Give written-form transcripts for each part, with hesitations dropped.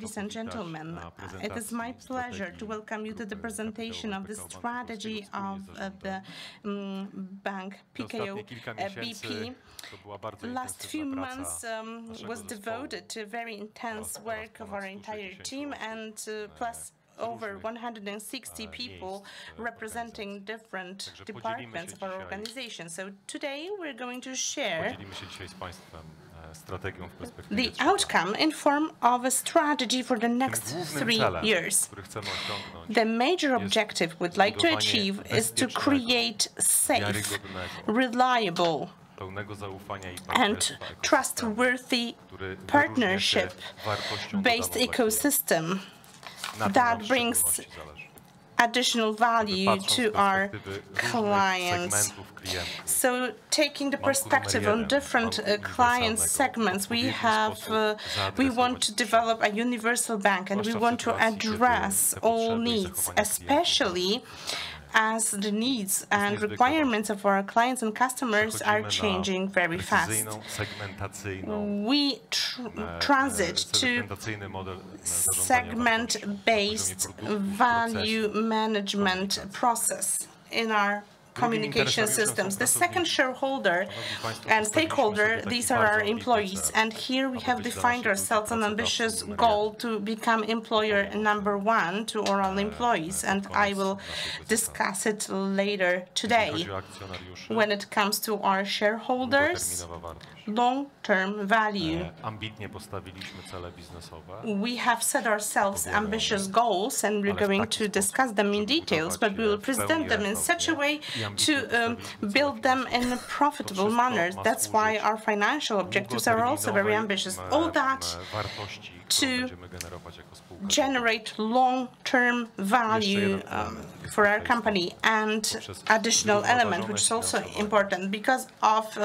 Ladies and gentlemen, it is my pleasure to welcome you to the presentation of the strategy of the bank PKO BP. Last few months was devoted to very intense work of our entire team and plus over 160 people representing different departments of our organization. So today we're going to share the outcome in form of a strategy for the next 3 years. The major objective we'd like to achieve is to create safe, reliable, and trustworthy partnership-based ecosystem that brings additional value to our clients. So taking the perspective on different client segments, we want to develop a universal bank, and we want to address all needs, especially as the needs and requirements of our clients and customers are changing very fast. We transit to segment-based value management process in our communication systems. The second shareholder and stakeholder, these are our employees. And here we have defined ourselves an ambitious goal to become employer #1 to all employees. And I will discuss it later today. When it comes to our shareholders, long-term value. We have set ourselves ambitious goals, and we're going to discuss them in details, but we will present them in such a way to build them in a profitable manner. That's why our financial objectives are also very ambitious. All that to generate long-term value for our company. And additional element, which is also important, because of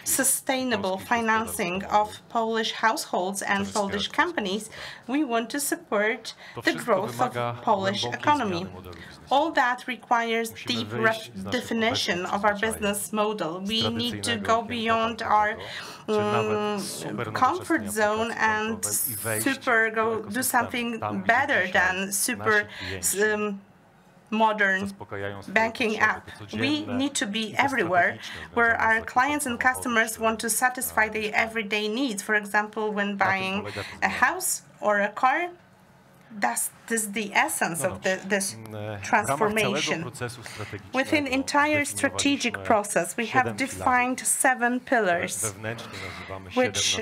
sustainable financing of Polish households and Polish companies, we want to support the growth of Polish economy. All that requires deep definition of our business model. We need to go beyond our comfort zone and do something better than modern banking app. We need to be everywhere where our clients and customers want to satisfy their everyday needs. For example, when buying a house or a car, this is the essence of this transformation. Within the entire strategic process, we have defined 7 pillars, which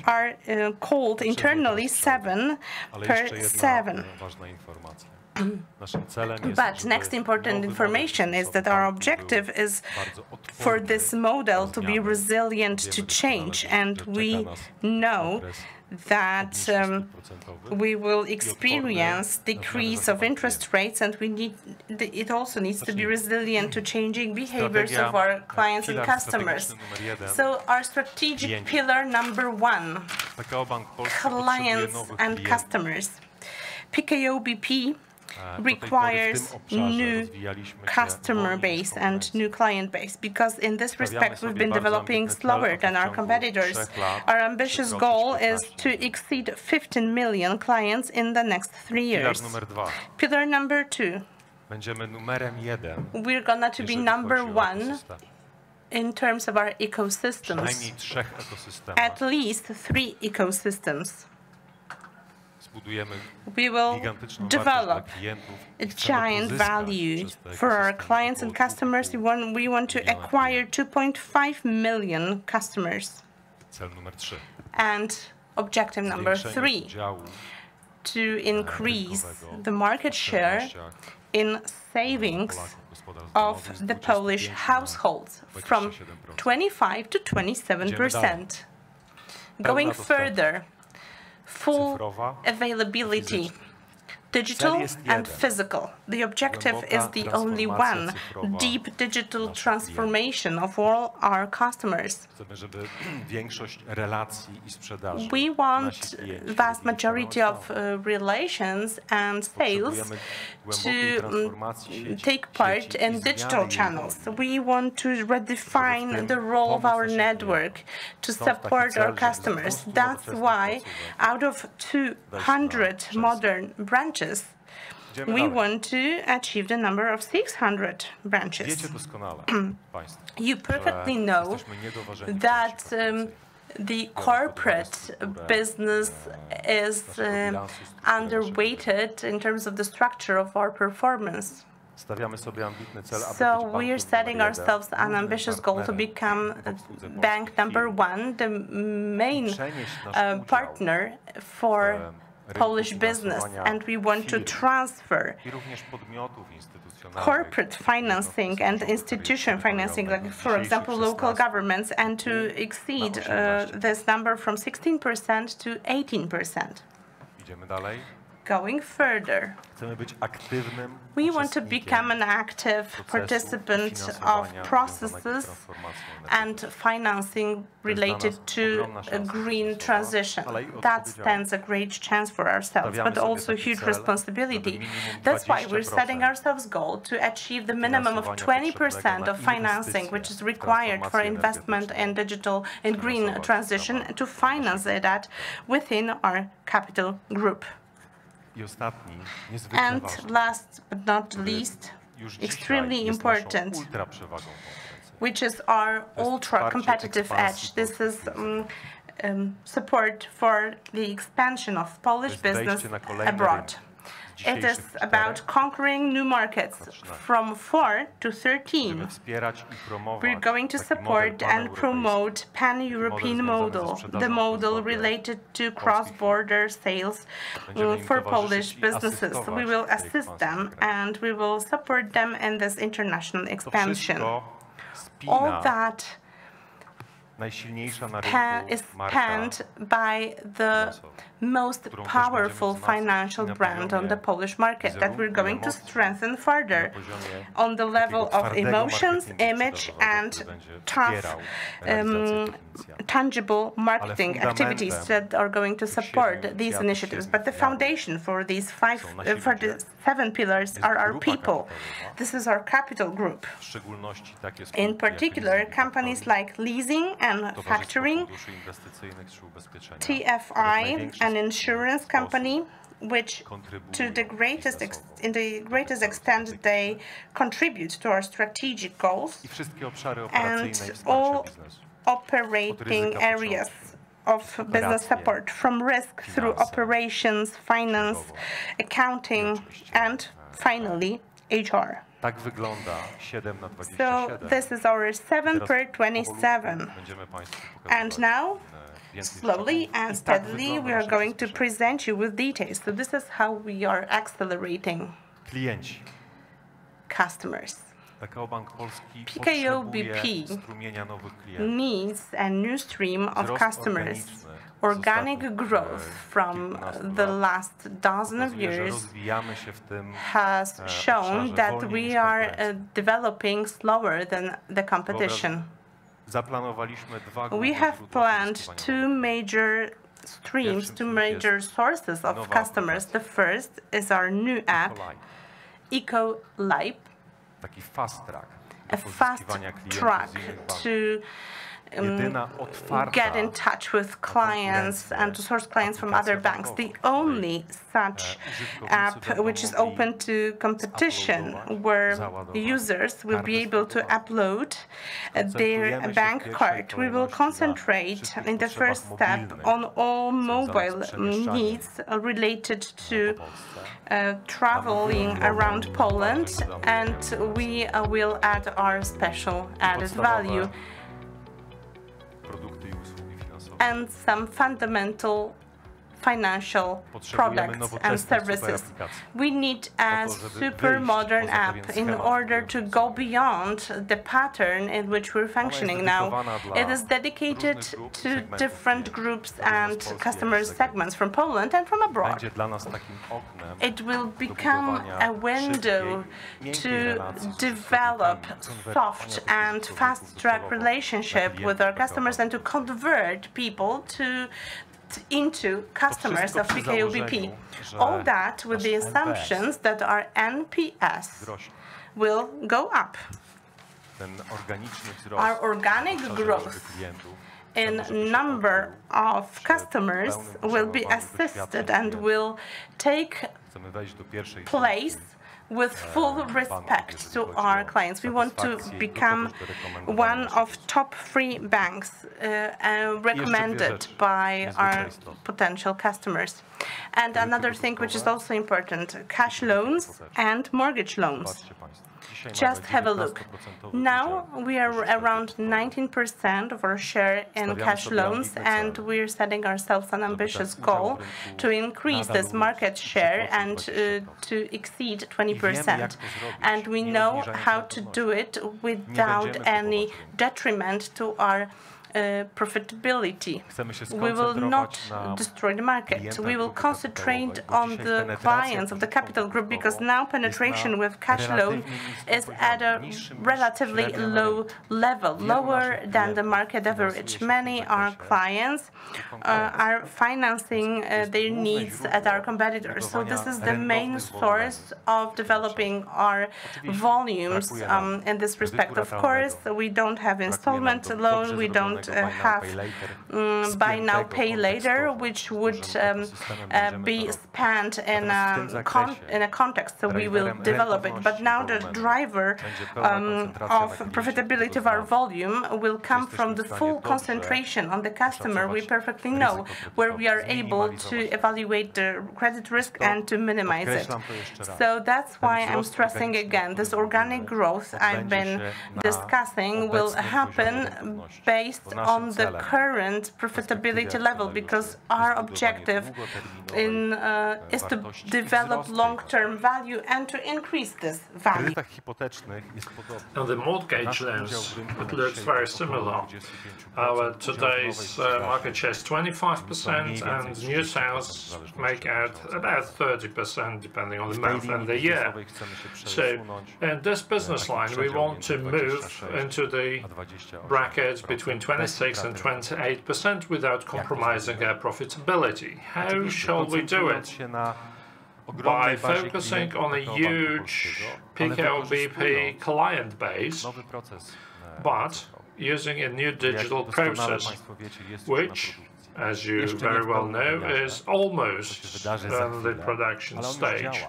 are called internally 7x7. But next important information is that our objective is for this model to be resilient to change, and we know that we will experience decrease of interest rates, and it also needs to be resilient to changing behaviors of our clients and customers. So our strategic pillar #1, clients and customers. PKO BP requires new customer base and new client base, because in this respect we've been developing slower than our competitors. Our ambitious goal is to exceed 15 million clients in the next 3 years. Pillar #2. We're gonna to be #1 in terms of our ecosystems. At least 3 ecosystems. We will develop a giant value for our clients and customers. We want to acquire 2.5 million customers. And objective #3, to increase the market share in savings of the Polish households from 25 to 27%. Going further, full availability digital and physical. The objective is the only one, deep digital transformation of all our customers. We want vast majority of relations and sales to take part in digital channels. We want to redefine the role of our network to support our customers. That's why out of 200 modern branches, we want to achieve the number of 600 branches. You perfectly know that the corporate business is underweighted in terms of the structure of our performance. So we are setting ourselves an ambitious goal to become bank number one, the main partner for Polish business, and we want to transfer corporate financing and institution financing, like for example local governments, and to exceed this number from 16% to 18%. Going further, we want to become an active participant of processes and financing related to a green transition. That stands a great chance for ourselves, but also huge responsibility. That's why we're setting ourselves goal to achieve the minimum of 20% of financing, which is required for investment in digital and green transition, to finance that within our capital group. And last but not least, extremely important, which is our ultra-competitive edge. This is support for the expansion of Polish business abroad. It is about conquering new markets from 4 to 13. We're going to support and promote pan-European model, the model related to cross-border sales for Polish businesses. We will assist them and we will support them in this international expansion. All that is panned by the most powerful financial brand on the Polish market that we're going to strengthen further on the level of emotions, image, and tough, tangible marketing activities that are going to support these initiatives. But the foundation for these for the 7 pillars are our people. This is our capital group. In particular, companies like leasing and factoring, TFI, an insurance company, which in the greatest extent they contribute to our strategic goals, and all operating areas of business support, from risk through operations, finance, accounting, and finally HR. So this is our 7 per 27. And now, slowly and steadily, we are going to present you with details. So this is how we are accelerating customers. PKO BP needs a new stream of customers. Organic growth from the last dozen of years has shown that we are developing slower than the competition. We have planned 2 major streams, 2 major sources of customers. The first is our new app, Eco Life, a fast track to get in touch with clients and to source clients from other banks. The only such app which is open to competition, where users will be able to upload their bank card. We will concentrate in the first step on all mobile needs related to traveling around Poland, and we will add our special added value and some fundamental financial products and services. We need a super modern app in order to go beyond the pattern in which we're functioning now. It is dedicated to different groups and customer segments from Poland and from abroad. It will become a window to develop soft and fast-track relationship with our customers and to convert people into customers of PKO BP. All that with the assumptions that our NPS will go up. Our organic growth in number of customers will be assisted and will take place with full respect to our clients. We want to become one of top 3 banks recommended by our potential customers. And another thing which is also important, cash loans and mortgage loans. Just have a look. Now we are around 19% of our share in cash loans, and we're setting ourselves an ambitious goal to increase this market share and to exceed 20%. And we know how to do it without any detriment to our profitability. We will not destroy the market. We will concentrate on the clients of the capital group because now penetration with cash loan is at a relatively low level, lower than the market average. Many our clients are financing their needs at our competitors. So this is the main source of developing our volumes in this respect. Of course, we don't have installment loan, we don't have buy now, pay later, which would be spent in a context, so we will develop it. But now the driver of profitability of our volume will come from the full concentration on the customer. We perfectly know where we are able to evaluate the credit risk and to minimize it. So that's why I'm stressing again, this organic growth I've been discussing will happen based on the current profitability level, because our objective is to develop long-term value and to increase this value. On the mortgage loans, it looks very similar. Our today's market share is 25%, and new sales make out about 30%, depending on the month and the year. So, in this business line, we want to move into the bracket between 26 and 28% without compromising our profitability. How shall we do it? By focusing on a huge PKO BP client base, but using a new digital process, which, as you very well know, is almost in the production stage.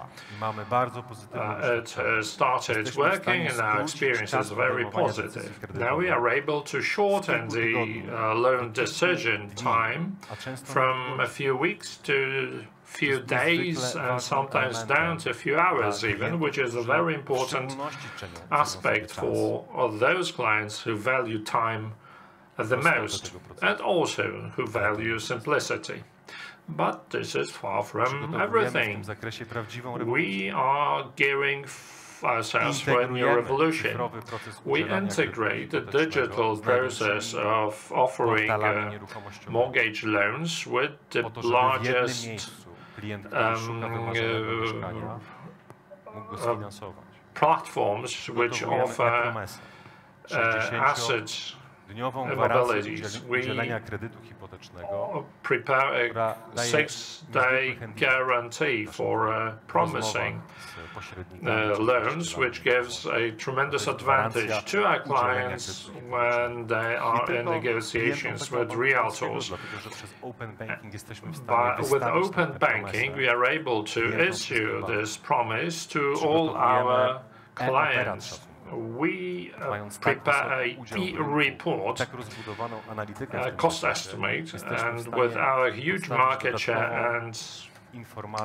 It started working, and our experience is very positive. Now we are able to shorten the loan decision time from a few weeks to few days, and sometimes down to a few hours even, which is a very important aspect for those clients who value time the most, and also who value simplicity. But this is far from everything. We are gearing ourselves for a new revolution. We integrate the digital process of offering mortgage loans with the largest platforms which offer assets modalities. We prepare a 6-day guarantee for promising loans, which gives a tremendous advantage to our clients when they are in negotiations with realtors. But with open banking, we are able to issue this promise to all our clients. We prepare a e-report, a cost estimate, and with our huge market share and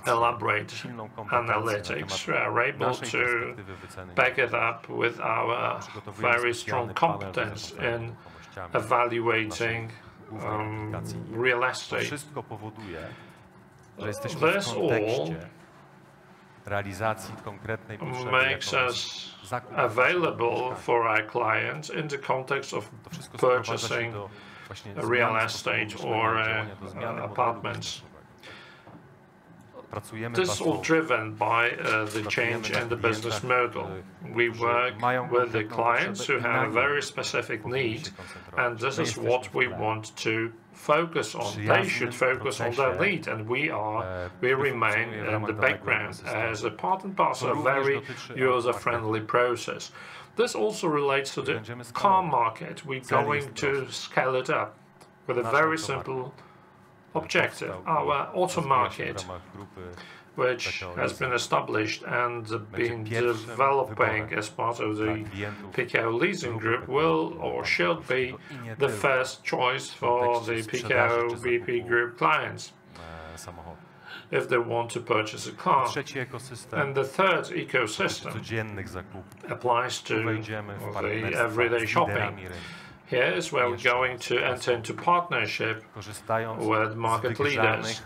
elaborate analytics, we are able to back it up with our very strong competence in evaluating real estate. This all makes us available for our clients in the context of purchasing real estate or apartments. This is all driven by the change in the business model. We work with the clients who have a very specific need, and this is what we want to focus on. They should focus on their need, and we remain in the background as a part and parcel of a very user-friendly process. This also relates to the car market. We're going to scale it up with a very simple objective. Our auto market, which has been established and been developing as part of the PKO leasing group, will or should be the first choice for the PKO BP group clients if they want to purchase a car. And the third ecosystem applies to the everyday shopping. Here is where we're going to enter into partnership with market leaders,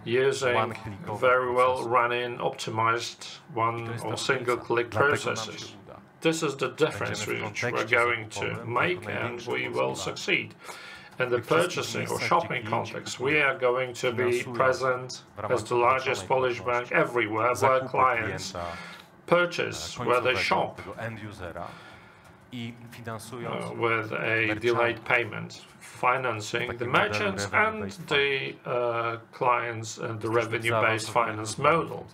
using very well running, optimized one or single-click processes. This is the difference which we're going to make, and we will succeed. In the purchasing or shopping context, we are going to be present as the largest Polish bank everywhere where clients purchase, where they shop, with a delayed payment, financing the merchants and the clients and the revenue-based finance model.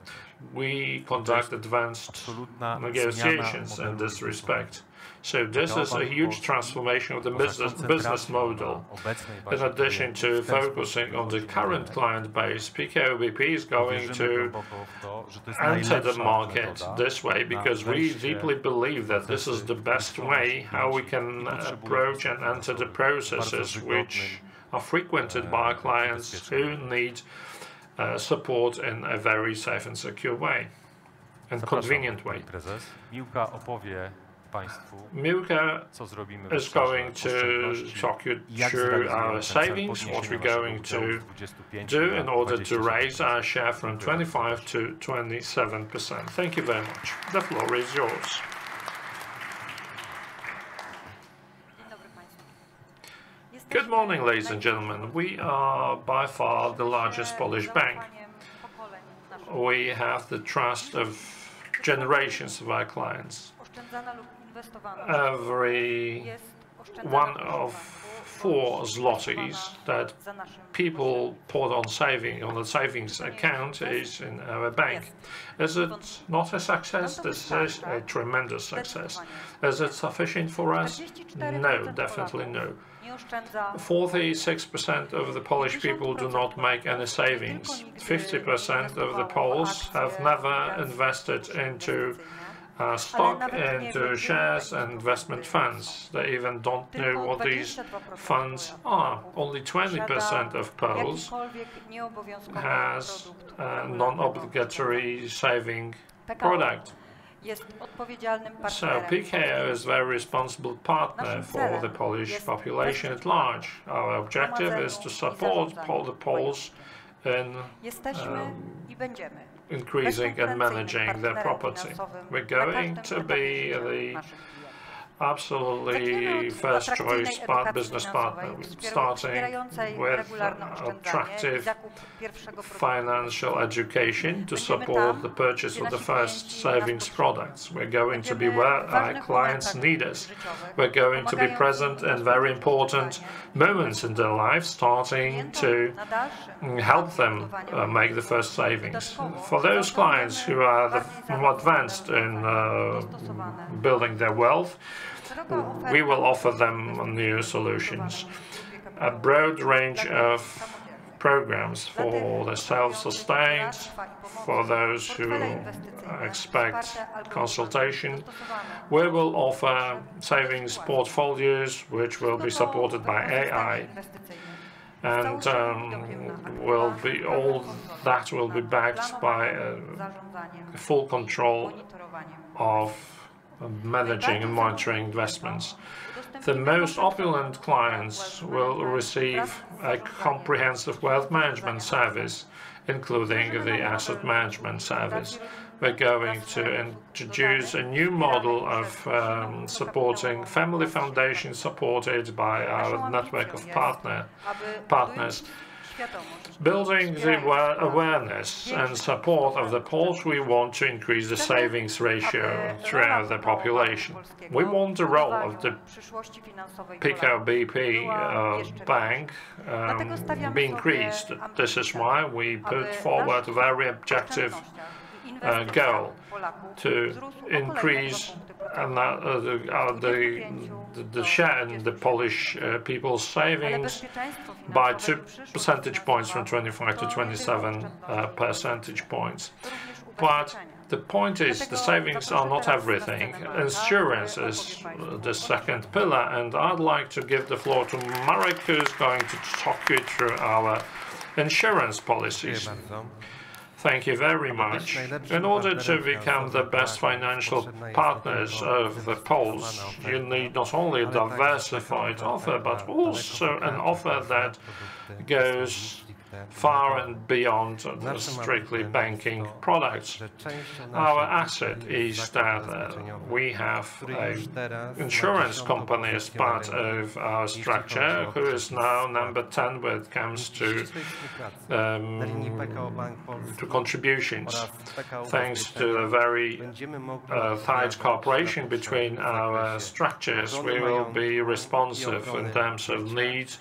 We conduct advanced negotiations in this respect. So this is a huge transformation of the business model. In addition to focusing on the current client base, PKO BP is going to enter the market this way because we deeply believe that this is the best way how we can approach and enter the processes which are frequented by our clients who need support in a very safe and secure way and convenient way. Miłka is going to talk you through our savings, what we're going to do in order to raise our share from 25 to 27%. Thank you very much. The floor is yours. Good morning, ladies and gentlemen. We are by far the largest Polish bank. We have the trust of generations of our clients. Every one of 4 zlotys that people put on the savings account is in our bank. Is it not a success? This is a tremendous success. Is it sufficient for us? No, definitely no. 46% of the Polish people do not make any savings. 50% of the Poles have never invested into stock, into shares and investment funds. They even don't know what these funds are. Only 20% of Poles has a non-obligatory saving product. So PKO is a very responsible partner for the Polish population at large. Our objective is to support the Poles in increasing and managing their property. We're going to be the absolutely first choice business partner, starting with attractive financial education to support the purchase of the first savings products. We're going to be where our clients need us. We're going to be present in very important moments in their life, starting to help them make the first savings. For those clients who are more advanced in building their wealth, we will offer them new solutions. A broad range of programs for the self-sustained, for those who expect consultation. We will offer savings portfolios which will be supported by AI, and all that will be backed by full control of managing and monitoring investments. The most opulent clients will receive a comprehensive wealth management service, including the asset management service. We're going to introduce a new model of supporting family foundations supported by our network of partners. Building the awareness and support of the Poles, we want to increase the savings ratio throughout the population. We want the role of the PKO BP bank be increased. This is why we put forward a very objective goal to increase the share in the Polish people's savings by 2 percentage points, from 25 to 27 percentage points. But the point is, the savings are not everything. Insurance is the second pillar, and I'd like to give the floor to Marek, who's going to talk you through our insurance policies. Thank you very much. In order to become the best financial partners of the Poles, you need not only a diversified offer, but also an offer that goes far and beyond the strictly banking products. Our asset is that we have an insurance company as part of our structure, who is now number 10 when it comes to contributions. Thanks to a very tight cooperation between our structures, we will be responsive in terms of needs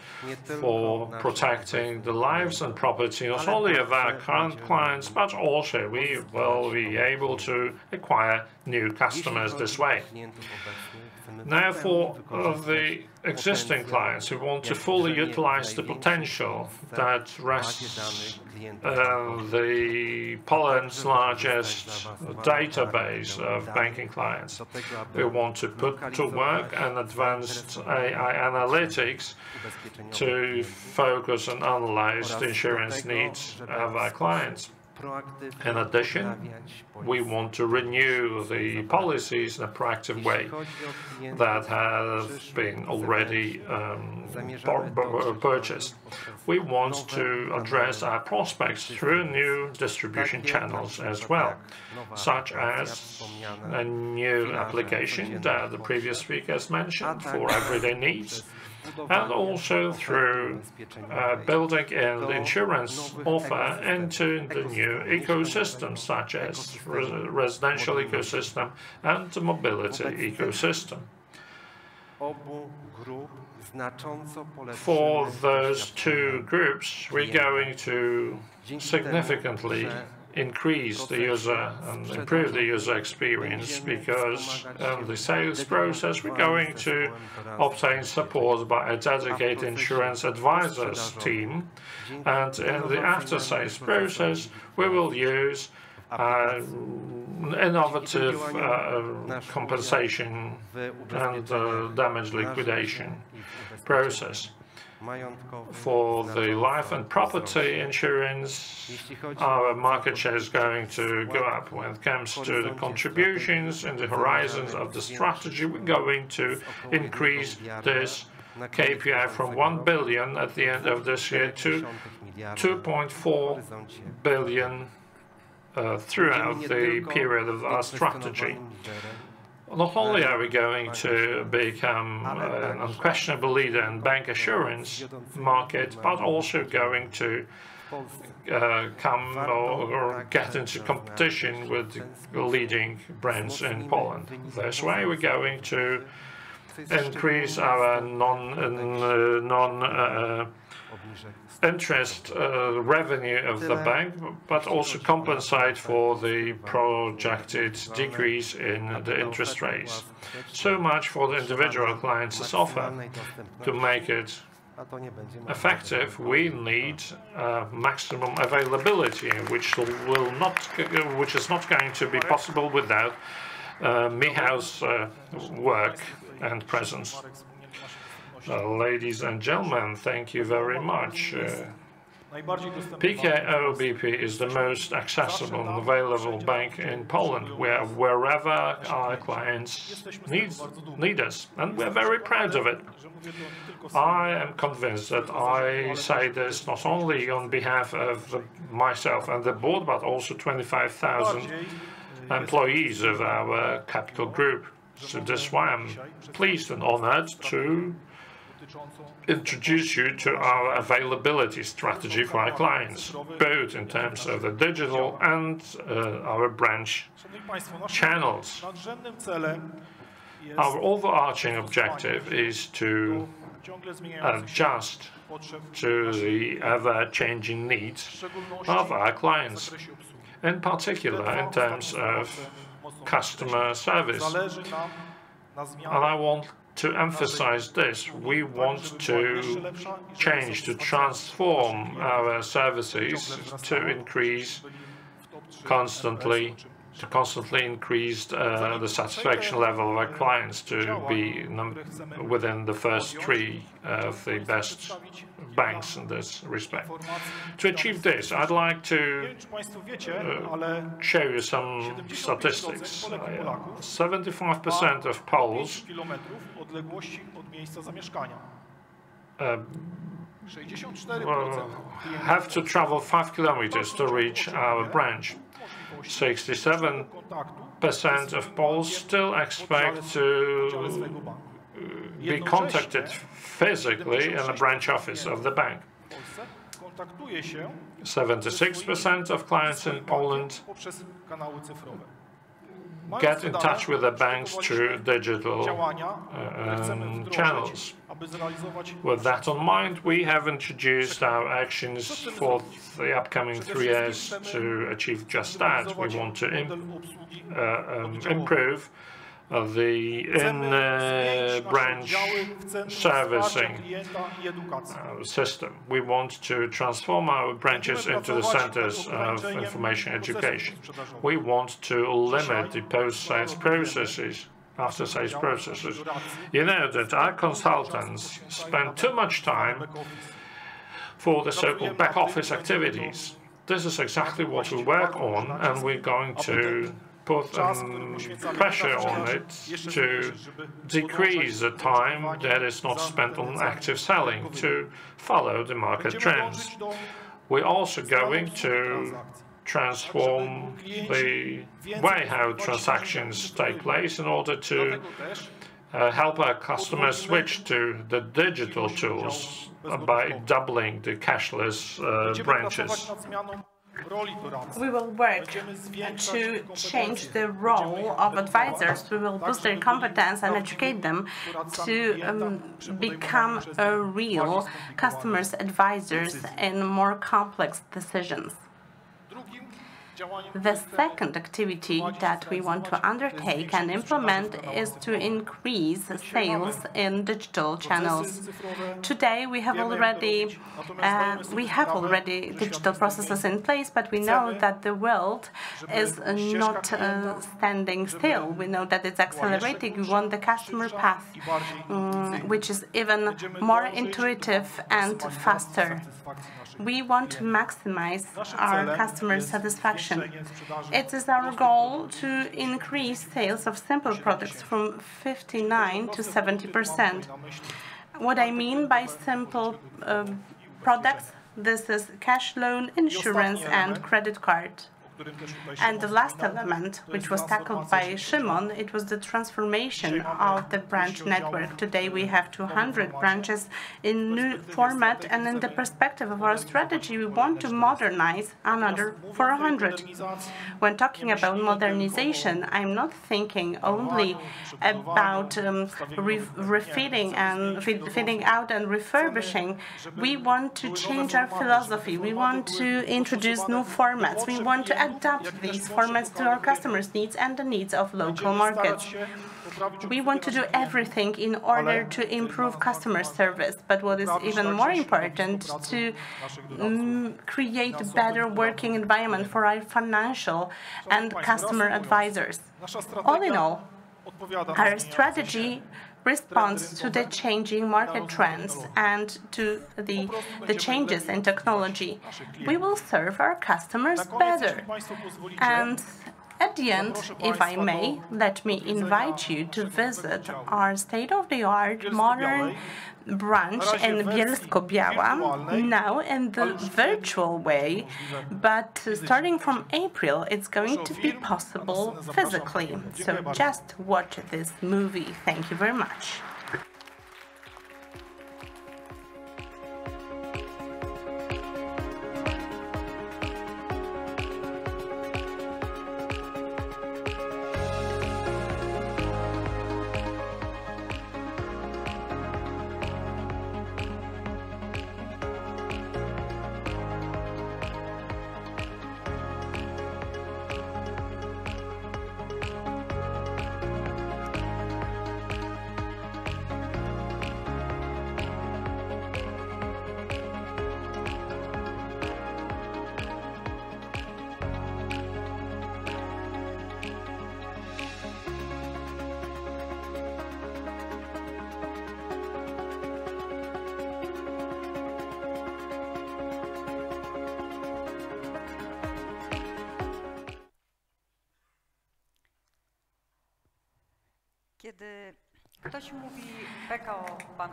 for protecting the lives and property not only of our current clients, but also we will be able to acquire new customers this way. Now, for the existing clients who want to fully utilize the potential that rests the Poland's largest database of banking clients, we want to put to work an advanced AI analytics to focus and analyze the insurance needs of our clients. In addition, we want to renew the policies in a proactive way that have been already purchased. We want to address our prospects through new distribution channels as well, such as a new application that the previous speakers mentioned for everyday needs, and also through building in the insurance offer into the new ecosystems, such as residential ecosystem and the mobility ecosystem. For those two groups, we're going to significantly increase the user and improve the user experience, because in the sales process we're going to obtain support by a dedicated insurance advisors team, and in the after-sales process we will use innovative compensation and damage liquidation process. For the life and property insurance, our market share is going to go up. When it comes to the contributions in the horizons of the strategy, we're going to increase this KPI from 1 billion at the end of this year to 2.4 billion throughout the period of our strategy. Not only are we going to become an unquestionable leader in bank assurance market, but also going to come or get into competition with the leading brands in Poland. This way we're going to increase our interest revenue of the bank, but also compensate for the projected decrease in the interest rates. So much for the individual clients' offer. To make it effective, we need maximum availability, which is not going to be possible without Michał's work and presence. Ladies and gentlemen, thank you very much. PKO BP is the most accessible and available bank in Poland, wherever our clients need us, and we're very proud of it. I am convinced that I say this not only on behalf of myself and the board, but also 25,000 employees of our capital group. So that's why I'm pleased and honored to introduce you to our availability strategy for our clients, both in terms of the digital and our branch channels. Our overarching objective is to adjust to the ever-changing needs of our clients, in particular in terms of customer service. And I want to emphasize this. We want to change, to transform our services to increase constantly increase the satisfaction level of our clients, to be within the first three of the best banks in this respect. To achieve this, I'd like to show you some statistics. 75% of Poles have to travel 5 kilometers to reach our branch. 67% of Poles still expect to be contacted physically in a branch office of the bank. 76% of clients in Poland get in touch with the banks through digital channels. With that in mind, we have introduced our actions for the upcoming 3 years to achieve just that. We want to improve the in-branch servicing system. We want to transform our branches into the centers of information education. We want to limit the post-sales processes, after-sales processes. You know that our consultants spend too much time for the so-called back-office activities. This is exactly what we work on, and we're going to put pressure on it to decrease the time that is not spent on active selling, to follow the market trends. We're also going to transform the way how transactions take place in order to help our customers switch to the digital tools by doubling the cashless branches. We will work to change the role of advisors. We will boost their competence and educate them to become real customers' advisors in more complex decisions. The second activity that we want to undertake and implement is to increase sales in digital channels. Today, we have already digital processes in place, but we know that the world is not standing still. We know that it's accelerating. We want the customer path, which is even more intuitive and faster. We want to maximize our customer satisfaction. It is our goal to increase sales of simple products from 59% to 70%. What I mean by simple products, this is cash loan, insurance, and credit card. And the last element, which was tackled by Szymon, it was the transformation of the branch network. Today we have 200 branches in new format, and in the perspective of our strategy, we want to modernize another 400. When talking about modernization, I'm not thinking only about refitting out and refurbishing. We want to change our philosophy. We want to introduce new formats. We want to adapt these formats to our customers' needs and the needs of local markets. We want to do everything in order to improve customer service, but what is even more important, to create a better working environment for our financial and customer advisors. All in all, our strategy responds to the changing market trends and to the changes in technology. We will serve our customers better. And at the end, if I may, let me invite you to visit our state-of-the-art modern branch in Bielsko-Biała, now in the virtual way, but starting from April, it's going to be possible physically. So just watch this movie. Thank you very much.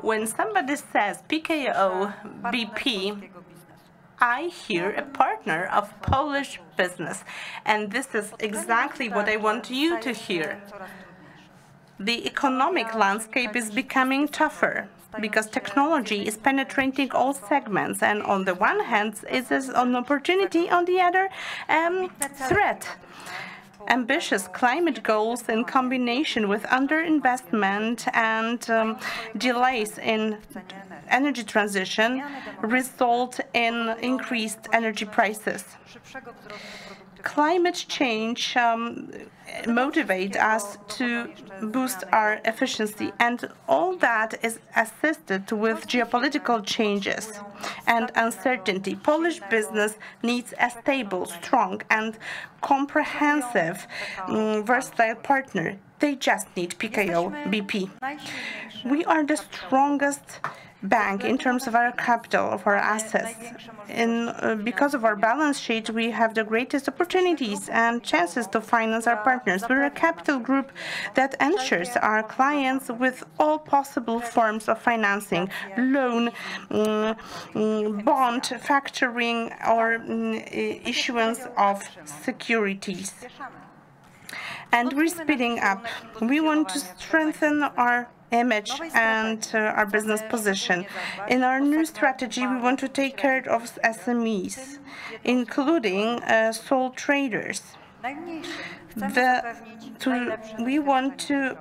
When somebody says PKO BP, I hear a partner of Polish business, and this is exactly what I want you to hear. The economic landscape is becoming tougher because technology is penetrating all segments, and on the one hand, it is an opportunity, on the other, threat. Ambitious climate goals in combination with underinvestment and delays in energy transition result in increased energy prices. Climate change motivates us to boost our efficiency, and all that is assisted with geopolitical changes and uncertainty. Polish business needs a stable, strong, and comprehensive, versatile partner. They just need PKO BP. We are the strongest bank in terms of our capital, of our assets. Because of our balance sheet, we have the greatest opportunities and chances to finance our partners. We're a capital group that ensures our clients with all possible forms of financing, loan, bond, factoring, or issuance of securities. And we're speeding up. We want to strengthen our image and our business position. In our new strategy, we want to take care of SMEs, including sole traders. We want to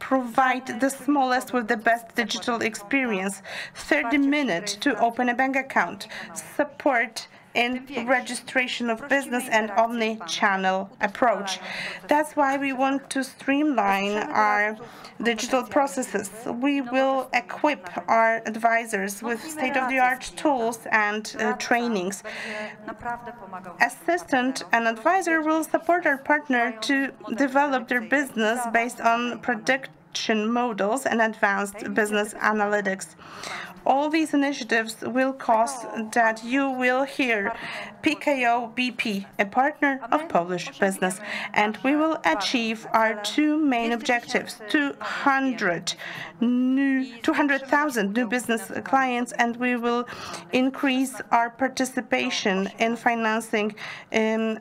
provide the smallest with the best digital experience, 30 minutes to open a bank account, support in registration of business and omni-channel approach. That's why we want to streamline our digital processes. We will equip our advisors with state-of-the-art tools and trainings. Assistant and advisor will support our partner to develop their business based on prediction models and advanced business analytics. All these initiatives will cause that you will hear PKO BP, a partner of Polish business, and we will achieve our two main objectives: 200,000 new business clients, and we will increase our participation in financing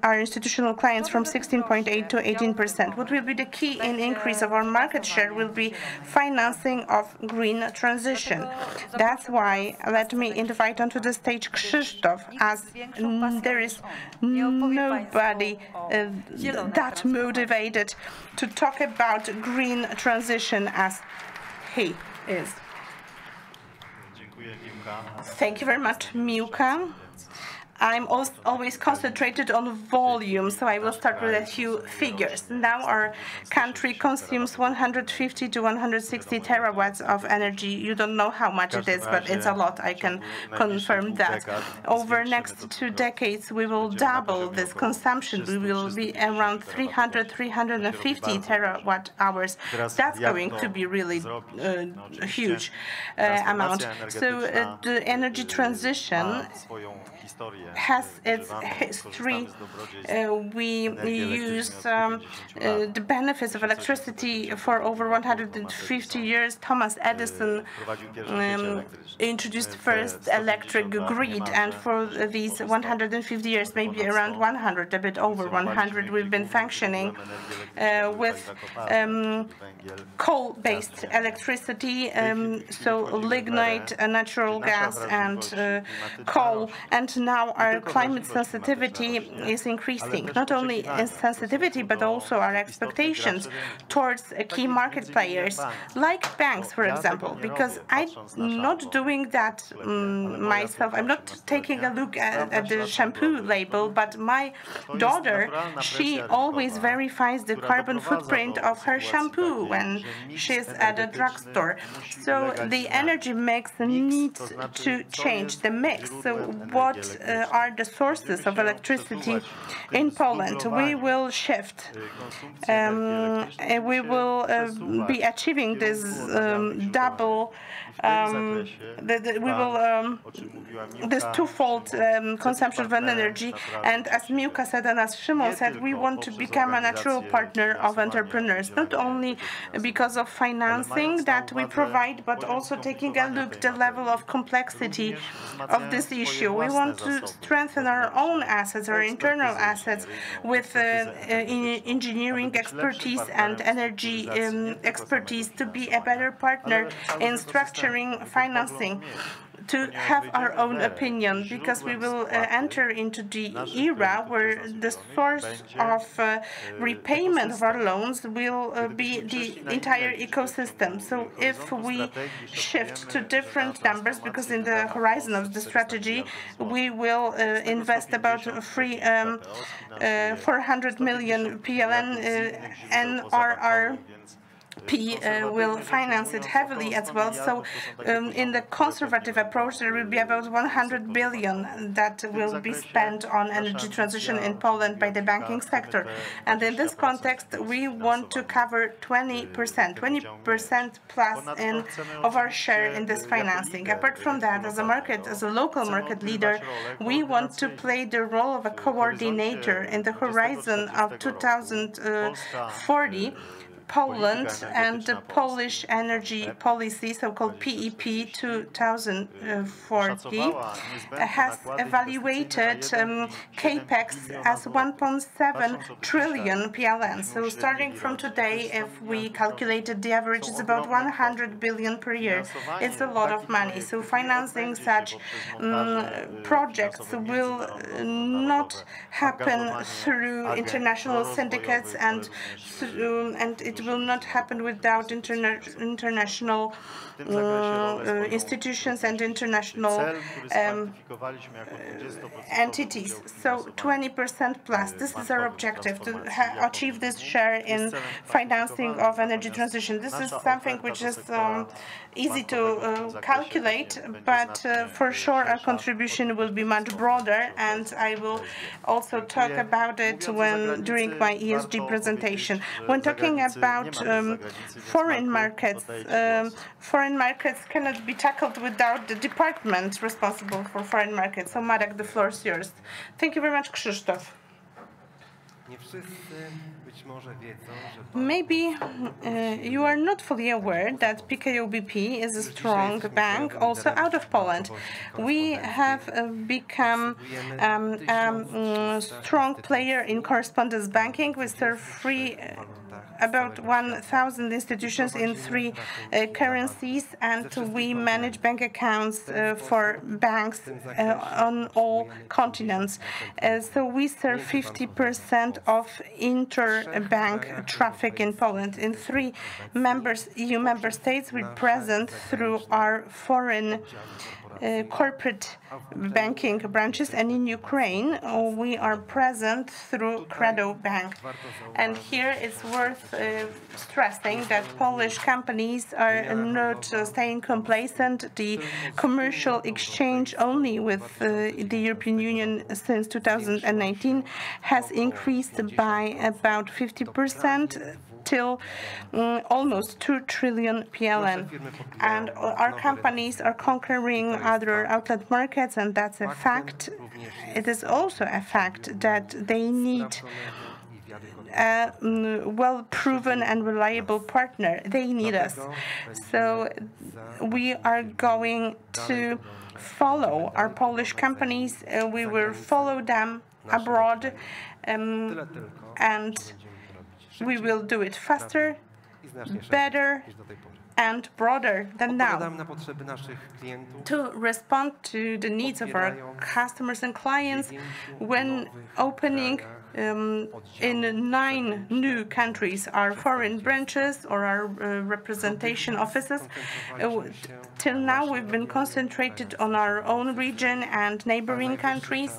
our institutional clients from 16.8% to 18%. What will be the key in increase of our market share will be financing of green transition. That's why let me invite onto the stage Krzysztof, as there is nobody that motivated to talk about green transition as he is. Thank you very much, Miłka. I'm always concentrated on volume, so I will start with a few figures. Now our country consumes 150 to 160 terawatts of energy. You don't know how much it is, but it's a lot. I can confirm that. Over next 2 decades, we will double this consumption. We will be around 300, 350 terawatt hours. That's going to be really a huge amount. So the energy transition has its history. We use the benefits of electricity for over 150 years. Thomas Edison introduced first electric grid, and for these 150 years, maybe around 100, a bit over 100, we've been functioning with coal-based electricity, so lignite, natural gas, and coal. And now our climate sensitivity is increasing, not only in sensitivity, but also our expectations towards key market players, like banks, for example, because I'm not doing that myself. I'm not taking a look at the shampoo label, but my daughter, she always verifies the carbon footprint of her shampoo when she's at a drugstore. So the energy mix needs to change, the mix. So what are the sources of electricity in Poland? We will shift. We will be achieving this double. This twofold consumption of energy, and as Miłka said and as Szymon said, we want to become a natural partner of entrepreneurs, not only because of financing that we provide, but also taking a look at the level of complexity of this issue. We want to strengthen our own assets, our internal assets, with engineering expertise and energy expertise to be a better partner in structuring financing, to have our own opinion, because we will enter into the era where the source of repayment of our loans will be the entire ecosystem. So if we shift to different numbers, because in the horizon of the strategy, we will invest about 400 million PLN, NRR will finance it heavily as well. So in the conservative approach, there will be about 100 billion that will be spent on energy transition in Poland by the banking sector. And in this context, we want to cover 20% plus of our share in this financing. Apart from that, as a market, as a local market leader, we want to play the role of a coordinator in the horizon of 2040. Poland and the Polish energy policy, so-called PEP 2040, has evaluated capex as 1.7 trillion PLN. So starting from today, if we calculated the average, it's about 100 billion per year. It's a lot of money. So financing such projects will not happen through international syndicates, and it will not happen without international institutions and international entities. So 20% plus. This is our objective, to achieve this share in financing of energy transition. This is something which is easy to calculate, but for sure our contribution will be much broader, and I will also talk about it during my ESG presentation. When talking about foreign markets cannot be tackled without the department responsible for foreign markets. So Marek, the floor is yours. Thank you very much, Krzysztof. Maybe you are not fully aware that PKO BP is a strong bank also out of Poland. We have become a strong player in correspondence banking. We serve about 1,000 institutions in 3 currencies, and we manage bank accounts for banks on all continents. So we serve 50% of interbank traffic in Poland. In 3 EU member states, we're present through our foreign corporate banking branches, and in Ukraine we are present through Credo Bank. And here it's worth stressing that Polish companies are not staying complacent. The commercial exchange only with the European Union since 2019 has increased by about 50%, till almost 2 trillion PLN. And our companies are conquering other outlet markets, and that's a fact. It is also a fact that they need a well-proven and reliable partner. They need us. So we are going to follow our Polish companies. We will follow them abroad, and we will do it faster, better, and broader than now. To respond to the needs of our customers and clients, when opening in 9 new countries our foreign branches or our representation offices, till now we've been concentrated on our own region and neighboring countries,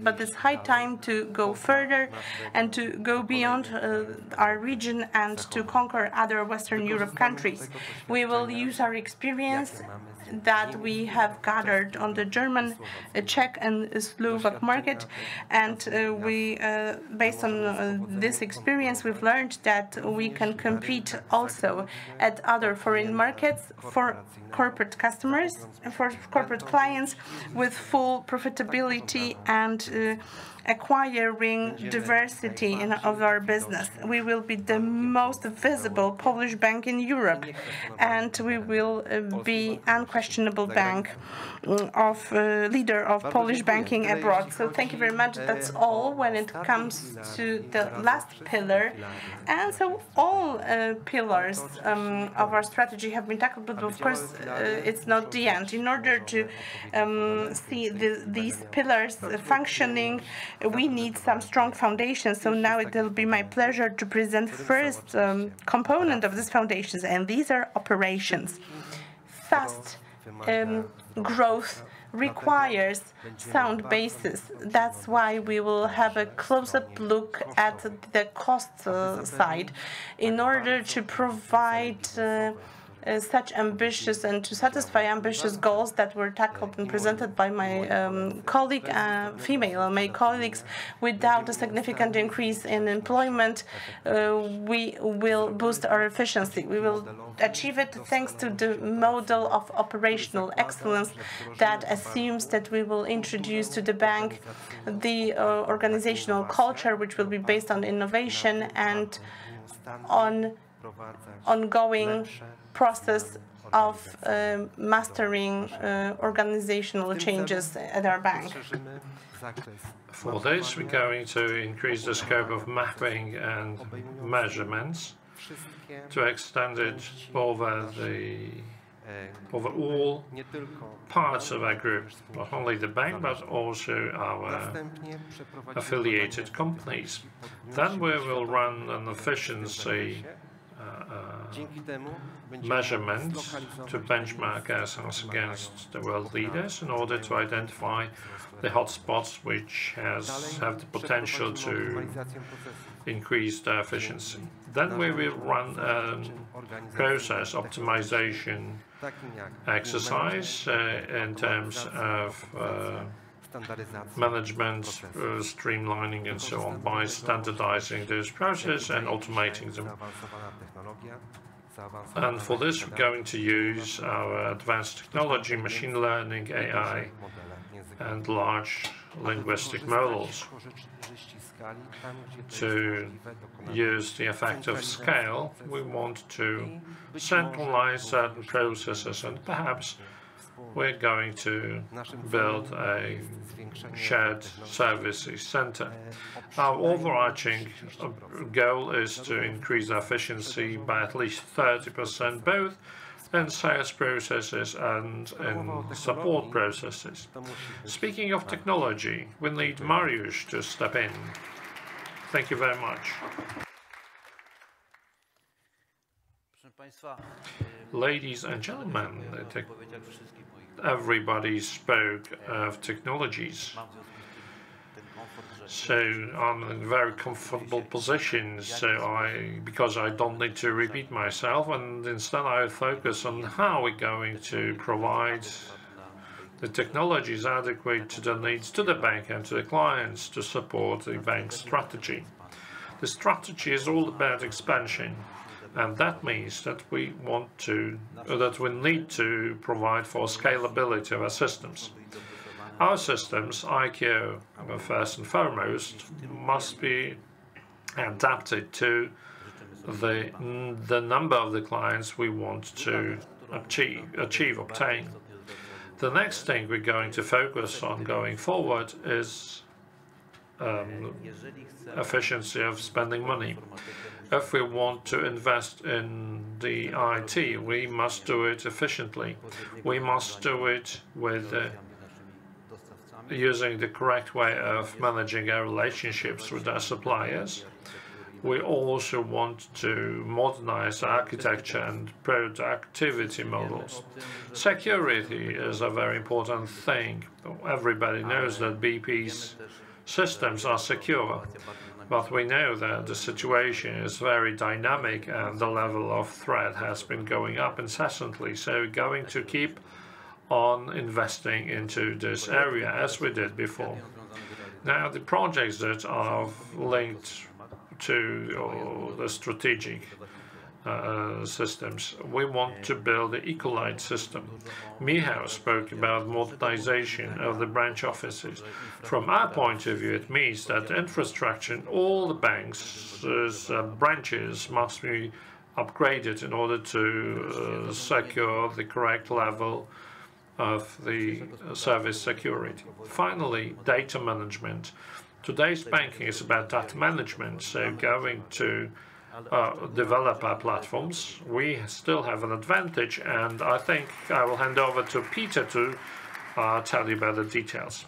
but it's high time to go further and to go beyond our region and to conquer other Western Europe countries. We will use our experience that we have gathered on the German, Czech, and Slovak market, and based on this experience, we've learned that we can compete also at other foreign markets for corporate customers, for corporate clients, with full profitability and acquiring diversity of our business. We will be the most visible Polish bank in Europe, and we will be unquestionable bank leader of Polish banking abroad. So thank you very much. That's all when it comes to the last pillar. And so all pillars of our strategy have been tackled, but of course it's not the end. In order to see these pillars functioning, we need some strong foundations. So now it will be my pleasure to present first component of these foundations, and these are operations. Fast growth requires sound basis. That's why we will have a close-up look at the cost side in order to provide such ambitious and to satisfy ambitious goals that were tackled and presented by my my colleagues. Without a significant increase in employment, we will boost our efficiency. We will achieve it thanks to the model of operational excellence that assumes that we will introduce to the bank the organizational culture, which will be based on innovation and on ongoing process of mastering organizational changes at our bank. For this, we're going to increase the scope of mapping and measurements to extend it over all parts of our group, not only the bank, but also our affiliated companies. Then we will run an efficiency measurement to benchmark ourselves against the world leaders in order to identify the hotspots which have the potential to increase their efficiency. Then we will run a process optimization exercise in terms of management, streamlining, and so on, by standardizing those processes and automating them. And for this, we're going to use our advanced technology, machine learning, AI, and large linguistic models to use the effect of scale. We want to centralize certain processes, and perhaps we're going to build a shared services center. Our overarching goal is to increase efficiency by at least 30%, both in sales processes and in support processes. Speaking of technology, we need Mariusz to step in. Thank you very much. Ladies and gentlemen, everybody spoke of technologies. So I'm in a very comfortable position, because I don't need to repeat myself, and instead I focus on how we're going to provide the technologies adequate to the needs to the bank and to the clients to support the bank's strategy. The strategy is all about expansion, and that means that we need to provide for scalability of our systems. Our systems, IQ first and foremost, must be adapted to the number of the clients we want to obtain. The next thing we're going to focus on going forward is efficiency of spending money. If we want to invest in the IT, we must do it efficiently. We must do it with using the correct way of managing our relationships with our suppliers. We also want to modernize architecture and productivity models. Security is a very important thing. Everybody knows that BP's systems are secure, but we know that the situation is very dynamic and the level of threat has been going up incessantly. So we're going to keep on investing into this area as we did before. Now, the projects that are linked to the strategic systems, we want to build the Ecolite system. Michał spoke about modernization of the branch offices. From our point of view, it means that infrastructure in all the banks' branches must be upgraded in order to secure the correct level of the service security. Finally, data management. Today's banking is about data management, so going to develop our platforms, we still have an advantage, and I think I will hand over to Peter to tell you about the details.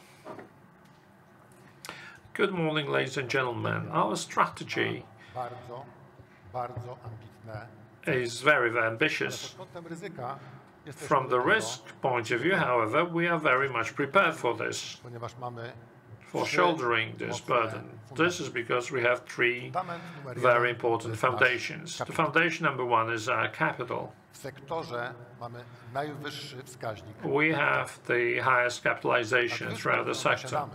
Good morning, ladies and gentlemen. Our strategy is very, very ambitious. From the risk point of view, however, we are very much prepared for this, for shouldering this burden. This is because we have three very important foundations. The foundation number one is our capital. We have the highest capitalization throughout the sector.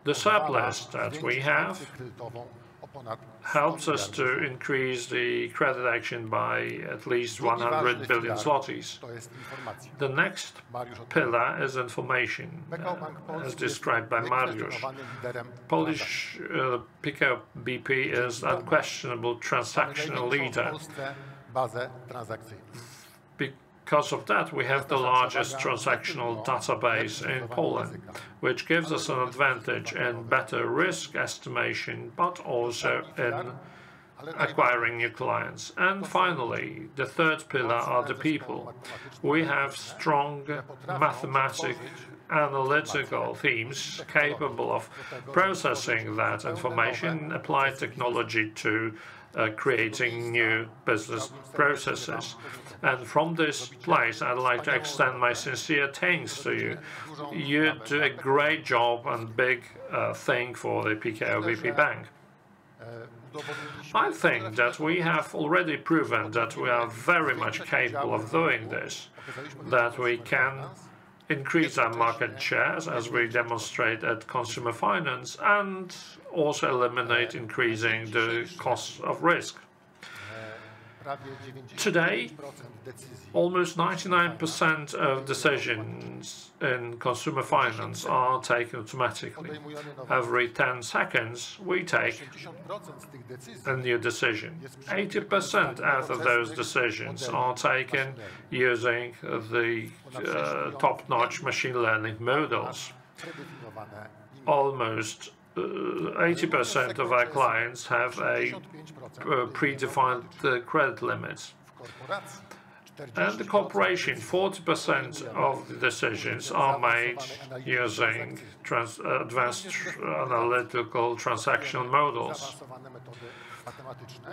The surplus that we have helps us to increase the credit action by at least 100 billion zlotys. The next pillar is information, as described by Mariusz. Polish PKO BP is an unquestionable transactional leader. Because of that, we have the largest transactional database in Poland, which gives us an advantage in better risk estimation, but also in acquiring new clients. And finally, the third pillar are the people. We have strong mathematical, analytical teams capable of processing that information, apply technology to creating new business processes. And from this place, I'd like to extend my sincere thanks to you. You do a great job and big thing for the PKO BP Bank. I think that we have already proven that we are very much capable of doing this, that we can increase our market shares, as we demonstrate at consumer finance, and also eliminate increasing the cost of risk. Today, almost 99% of decisions in consumer finance are taken automatically. Every 10 seconds, we take a new decision. 80% out of those decisions are taken using the top-notch machine learning models. Almost 80% of our clients have a predefined credit limits. And the cooperation, 40% of the decisions are made using advanced analytical transactional models.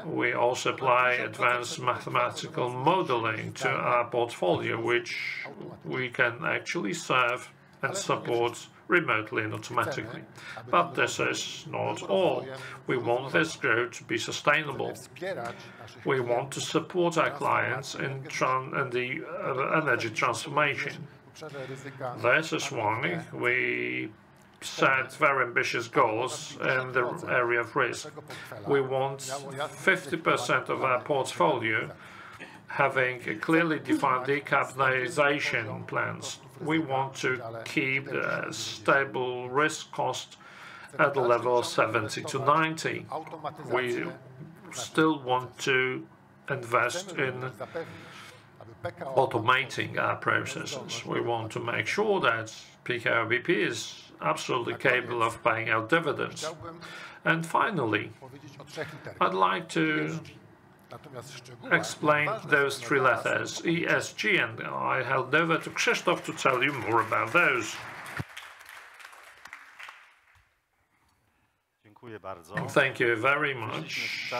We also apply advanced mathematical modeling to our portfolio, which we can actually serve and support remotely and automatically. But this is not all. We want this growth to be sustainable. We want to support our clients in the energy transformation. This is why we set very ambitious goals in the area of risk. We want 50% of our portfolio having clearly defined decarbonization plans. We want to keep the stable risk cost at the level of 70 to 90. We still want to invest in automating our processes. We want to make sure that PKO BP is absolutely capable of paying out dividends. And finally, I'd like to explain those three letters, ESG, and I hand over to Krzysztof to tell you more about those. Thank you very much.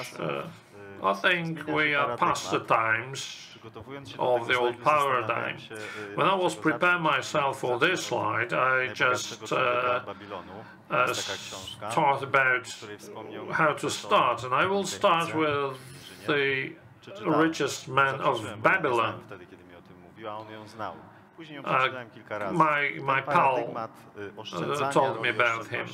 I think we are past the times of the old paradigm. When I was preparing myself for this slide, I just thought about how to start, and I will start with the richest man of Babylon. My pal told me about him.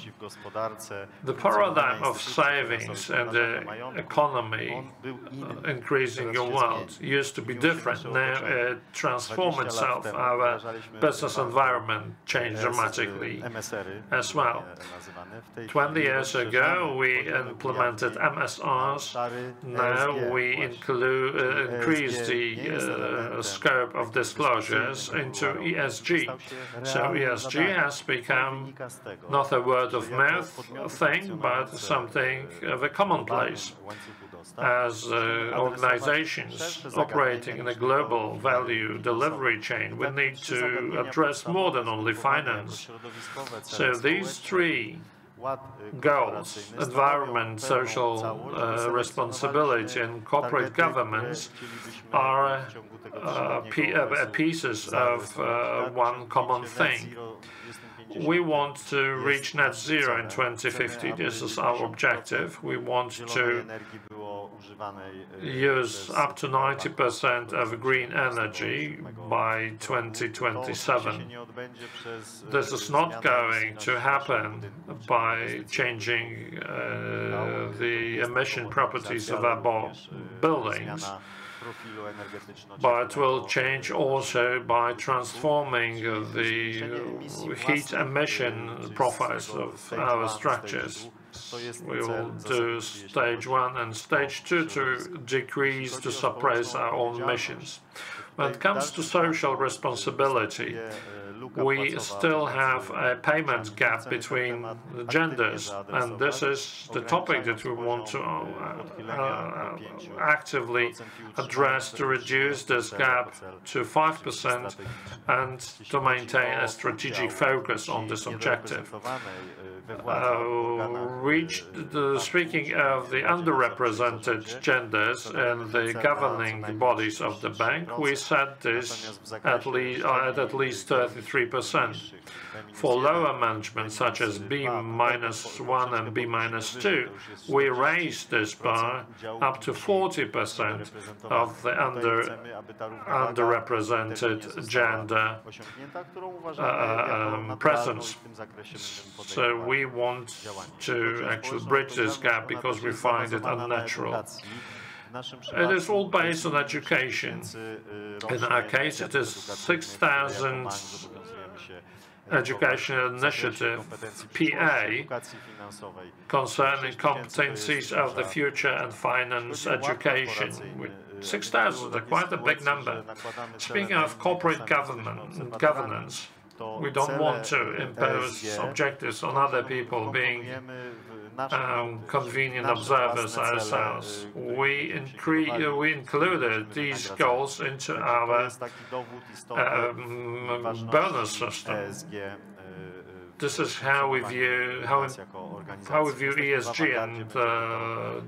The paradigm of savings and the economy increasing your wealth used to be different. Now it transformed itself. Our business environment changed dramatically as well. 20 years ago, we implemented MSRs. Now we increase the scope of disclosures into ESG. So ESG has become not a word of mouth thing, but something of a commonplace. As organizations operating in a global value delivery chain, we need to address more than only finance. So these three goals, environment, social responsibility, and corporate governance, are pieces of one common thing. We want to reach net zero in 2050. This is our objective. We want to use up to 90% of green energy by 2027. This is not going to happen by changing the emission properties of our buildings, but will change also by transforming the heat emission profiles of our structures. We will do stage 1 and stage 2 to decrease, to suppress our own emissions. When it comes to social responsibility, we still have a payment gap between the genders, and this is the topic that we want to actively address to reduce this gap to 5% and to maintain a strategic focus on this objective. Speaking of the underrepresented genders in the governing bodies of the bank, we set this at least 33%. For lower management, such as B-1 and B-2, we raised this bar up to 40% of the underrepresented gender presence. So we want to actually bridge this gap because we find it unnatural. It is all based on education. In our case, it is 6,000 educational initiative, PA, concerning competencies of the future and finance education. 6,000 is quite a big number. Speaking of corporate governance, we don't want to impose objectives on other people being convenient observers ourselves. we included these goals into our bonus system. This is how we view ESG, and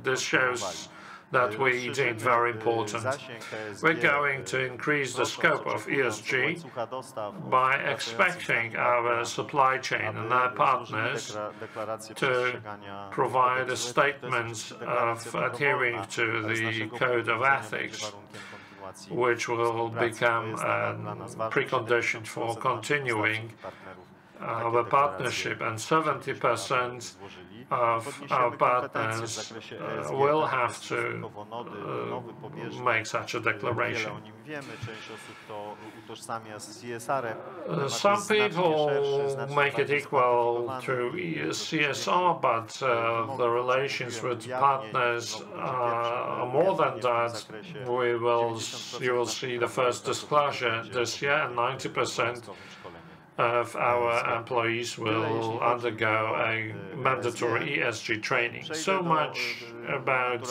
this shows that we deem very important. We're going to increase the scope of ESG by expecting our supply chain and our partners to provide a statement of adhering to the Code of Ethics, which will become a precondition for continuing our partnership, and 70% of our partners will have to make such a declaration. Some people make it equal to CSR, but the relations with partners are more than that. You will see the first disclosure this year, and 90% of our employees will undergo a mandatory ESG training. So much about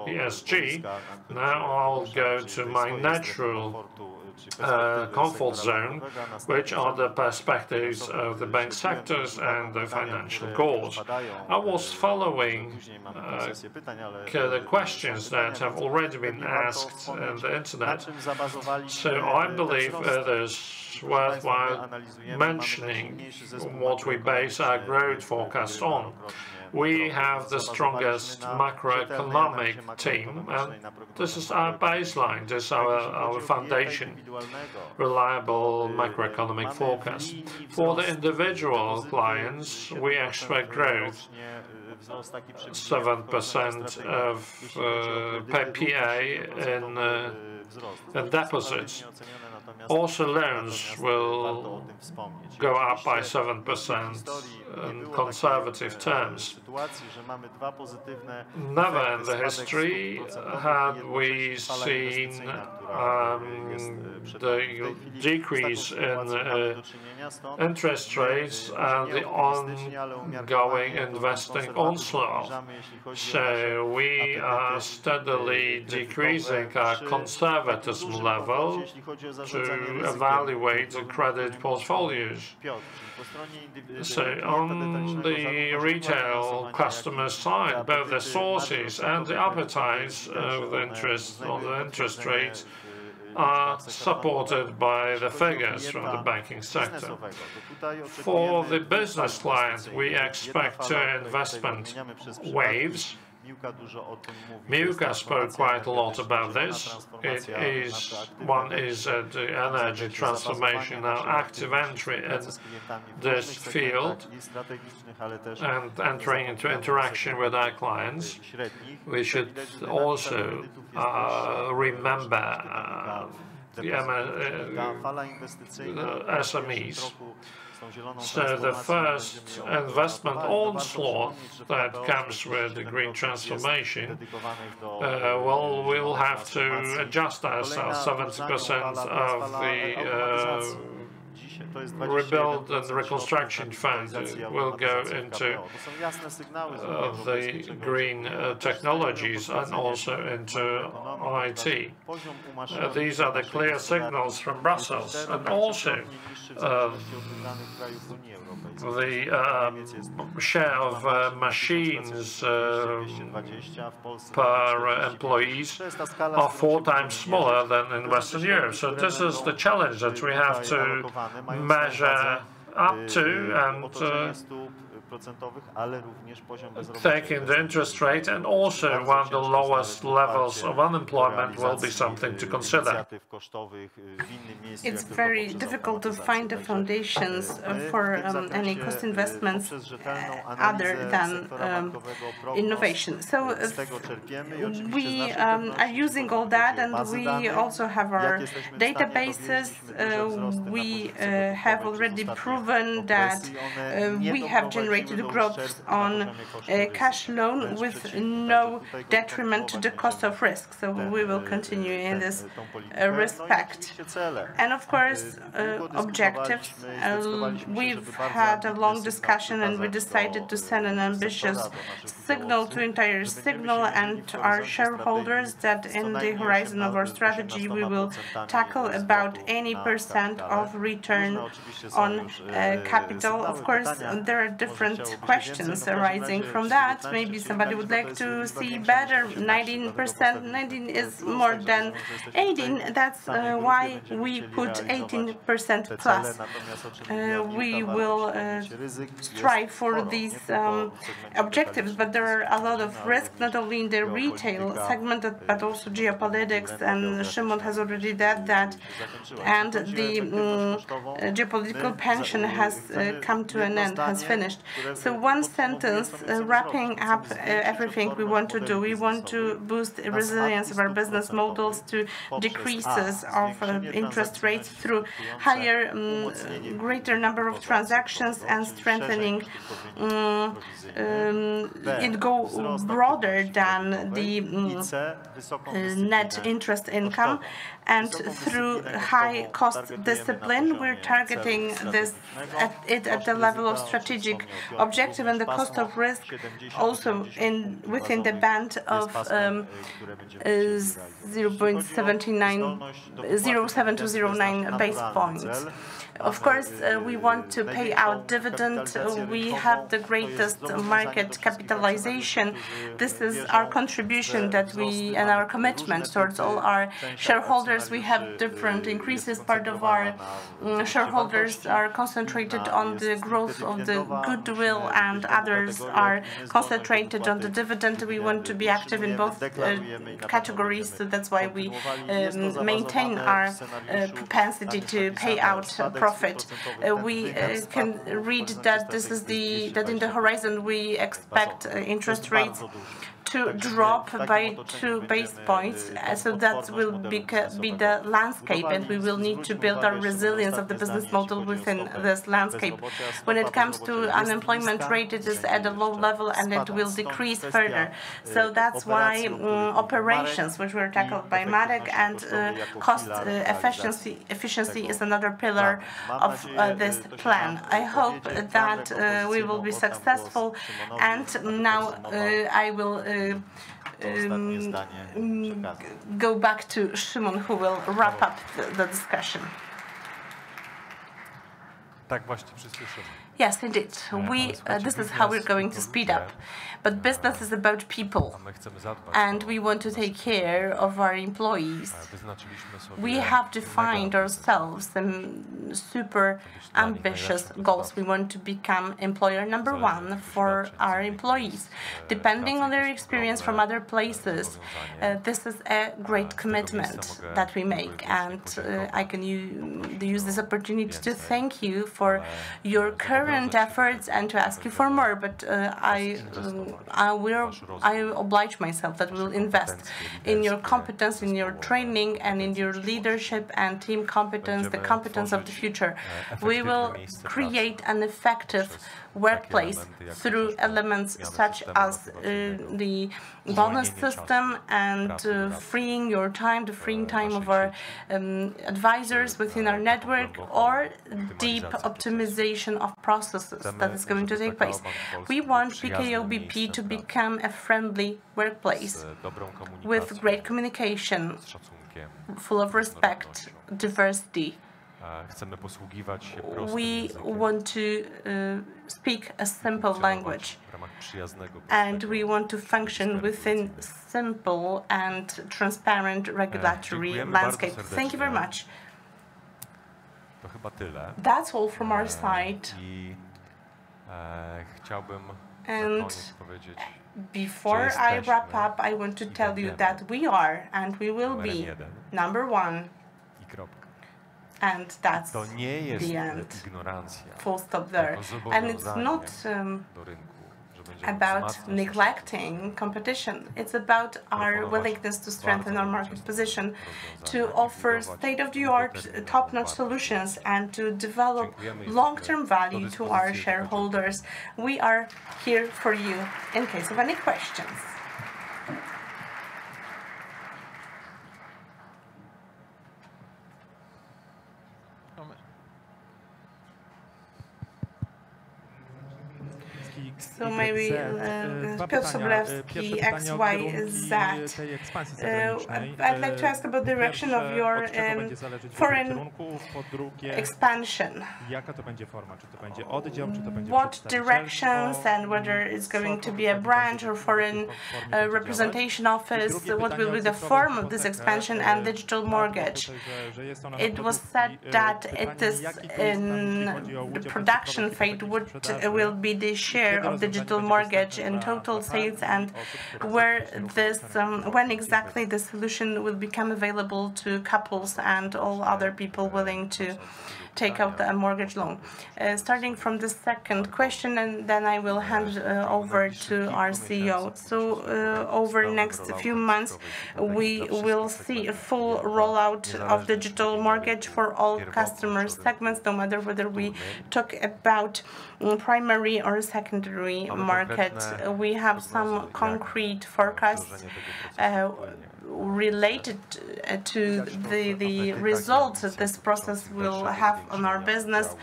ESG. Now I'll go to my natural comfort zone, which are the perspectives of the bank sectors and the financial goals. I was following the questions that have already been asked on the internet, so I believe it is worthwhile mentioning what we base our growth forecast on. We have the strongest macroeconomic team, and this is our baseline, this is our foundation, reliable macroeconomic forecast. For the individual clients, we expect growth 7% of PA in deposits. Also, loans will go up by 7% in conservative terms. Never in the history had we seen the decrease in interest rates and the ongoing investing onslaught. So we are steadily decreasing our conservatism level to evaluate the credit portfolios. So on the retail customer side, both the sources and the appetites of the interest rates are supported by the figures from the banking sector. For the business client, we expect two investment waves. Miłka spoke quite a lot about this. One is the energy transformation, our active entry in this field and entering into interaction with our clients. We should also remember the SMEs. So the first investment onslaught that comes with the green transformation, well, we'll have to adjust ourselves. 70% of the rebuild and reconstruction fund will go into the green technologies and also into IT. These are the clear signals from Brussels, and also the share of machines per employees are 4 times smaller than in Western Europe. So this is the challenge that we have to measure up to, and taking the interest rate, and also one of the lowest levels of unemployment will be something to consider. It's very difficult to find the foundations for any cost investments other than innovation. So we are using all that, and we also have our databases. We have already proven that we have generated accelerated growth on cash loan with no detriment to the cost of risk. So we will continue in this respect. And of course, objectives. We've had a long discussion and we decided to send an ambitious signal to entire signal and to our shareholders that in the horizon of our strategy we will tackle about any % of return on capital. Of course, there are different questions arising from that. Maybe somebody would like to see better 19%. 19 is more than 18. That's why we put 18% plus. We will strive for these objectives, but there are a lot of risks, not only in the retail segment, but also geopolitics, and Szymon has already said that, and the geopolitical pension has come to an end, has finished. So one sentence, wrapping up everything we want to do. We want to boost the resilience of our business models to decreases of interest rates through higher, greater number of transactions and strengthening it go broader than the net interest income, and through high cost discipline we're targeting this at the level of strategic objective, and the cost of risk also within the band of 0.07 to 0.9 base points. Of course, we want to pay out dividend. We have the greatest market capitalization. This is our contribution that we and our commitment towards all our shareholders. We have different increases. Part of our shareholders are concentrated on the growth of the goodwill, and others are concentrated on the dividend. We want to be active in both categories, so that's why we maintain our propensity to pay out profit. We can read that that in the horizon we expect interest rates to drop by 2 base points, so that will be the landscape, and we will need to build our resilience of the business model within this landscape. When it comes to unemployment rate, it is at a low level and it will decrease further. So that's why operations, which were tackled by Marek, and cost efficiency is another pillar of this plan. I hope that we will be successful, and now I will go back to Szymon, who will wrap up the discussion. Yes, indeed. This is how we're going to speed up. But business is about people, and we want to take care of our employees. We have defined ourselves some super ambitious goals. We want to become employer number one for our employees. Depending on their experience from other places, this is a great commitment that we make, and I can use this opportunity to thank you for your current efforts and to ask you for more, but I oblige myself that we'll invest in your competence, in your training, and in your leadership and team competence, the competence of the future. We will create an effective workplace through elements such as the bonus system and freeing your time, the freeing time of our advisors within our network, or deep optimization of processes that is going to take place. We want PKO BP to become a friendly workplace with great communication, full of respect, diversity. We want to speak a simple language, and we want to function within simple and transparent regulatory landscape. Thank you very much. That's all from our side. And before I wrap up, I want to tell you that we are and we will be number one. And that's the end. Full stop there. And it's not about neglecting competition. It's about our willingness to strengthen our market position, to offer state-of-the-art, top-notch solutions, and to develop long-term value to our shareholders. We are here for you in case of any questions. So maybe Piotr Sobolewski, XYZ. I'd like to ask about the direction of your foreign expansion. What directions, and whether it's going to be a branch or foreign representation office, what will be the form of this expansion, and digital mortgage? It was said that it is in the production phase, what will be the share of digital mortgage in total sales, and where this, when exactly the solution will become available to couples and all other people willing to take out a mortgage loan. Starting from the second question, and then I will hand over to our CEO. So over the next few months, we will see a full rollout of digital mortgage for all customer segments, no matter whether we talk about primary or secondary market. We have some concrete forecasts related to the results that this process will have on our business.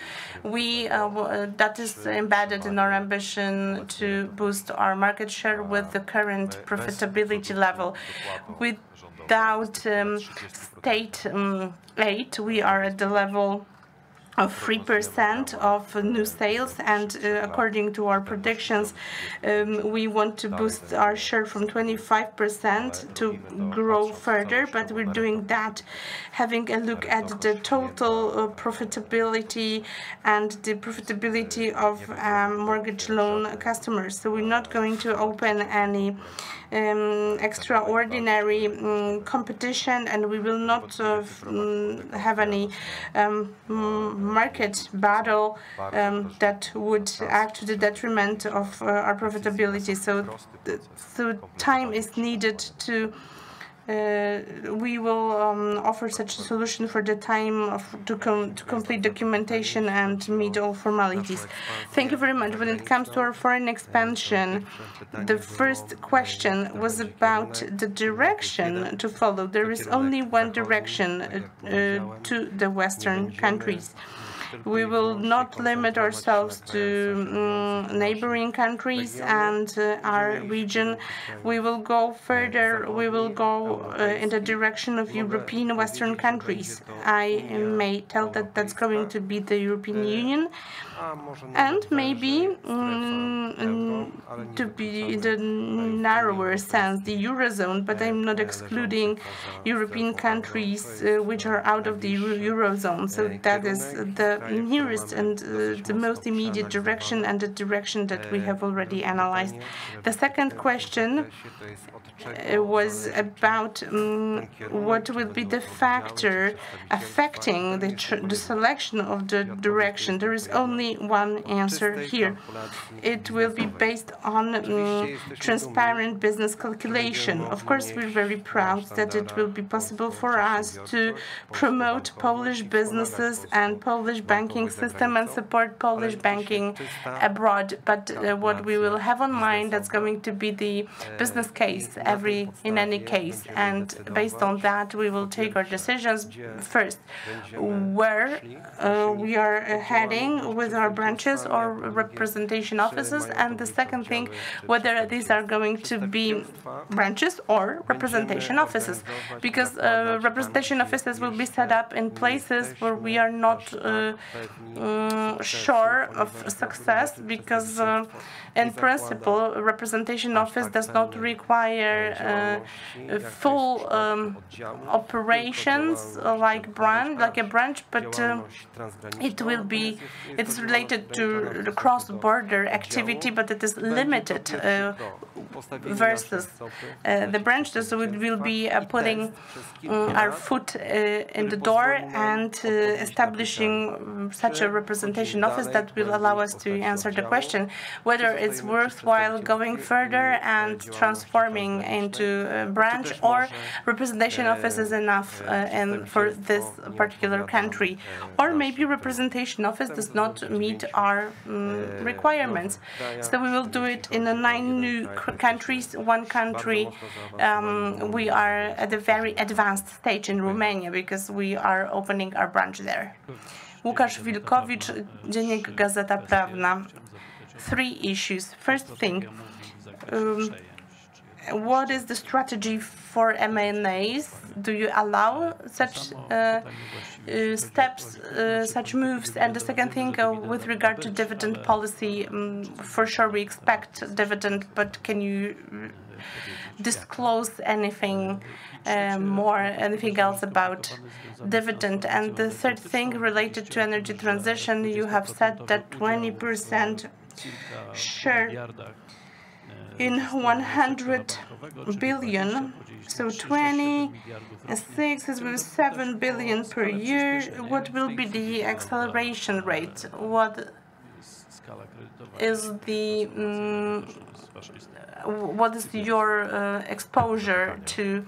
That is embedded in our ambition to boost our market share with the current profitability level. Without state aid, we are at the level of 3% of new sales, and according to our predictions, we want to boost our share from 25% to grow further, but we're doing that having a look at the total profitability and the profitability of mortgage loan customers. So we're not going to open any extraordinary competition, and we will not have any market battle that would act to the detriment of our profitability. So time is needed to we will offer such a solution for the time to complete documentation and meet all formalities. Thank you very much. When it comes to our foreign expansion, the first question was about the direction to follow. There is only one direction to the Western countries. We will not limit ourselves to neighboring countries and our region. We will go further. We will go in the direction of European Western countries. I may tell that that's going to be the European Union, and maybe to be in the narrower sense, the Eurozone, but I'm not excluding European countries which are out of the Eurozone. So that is the nearest and the most immediate direction, and the direction that we have already analyzed. The second question was about what will be the factor affecting the selection of the direction. There is only one answer here. It will be based on transparent business calculation. Of course, we're very proud that it will be possible for us to promote Polish businesses and Polish banking system and support Polish banking abroad. But what we will have on mind, that's going to be the business case in any case. And based on that, we will take our decisions. First, where we are heading with our branches or representation offices, and the second thing, whether these are going to be branches or representation offices, because representation offices will be set up in places where we are not sure of success, because in principle, a representation office does not require full operations like a branch, but it's related to the cross-border activity, but it is limited versus the branch. So we will be putting our foot in the door and establishing such a representation office that will allow us to answer the question whether it's worthwhile going further and transforming into a branch, or representation office is enough for this particular country, or maybe representation office does not meet our requirements. So we will do it in 9 new countries. One country, we are at a very advanced stage in Romania because we are opening our branch there. Łukasz Wilkowicz, Dziennik Gazeta Prawna. 3 issues. First thing, what is the strategy for M&As? Do you allow such steps, such moves? And the second thing, with regard to dividend policy, for sure we expect dividend, but can you disclose anything more, anything else about dividend? And the third thing, related to energy transition, you have said that 20% share in 100 billion, so 26 is with 7 billion per year. What will be the acceleration rate? What is your exposure to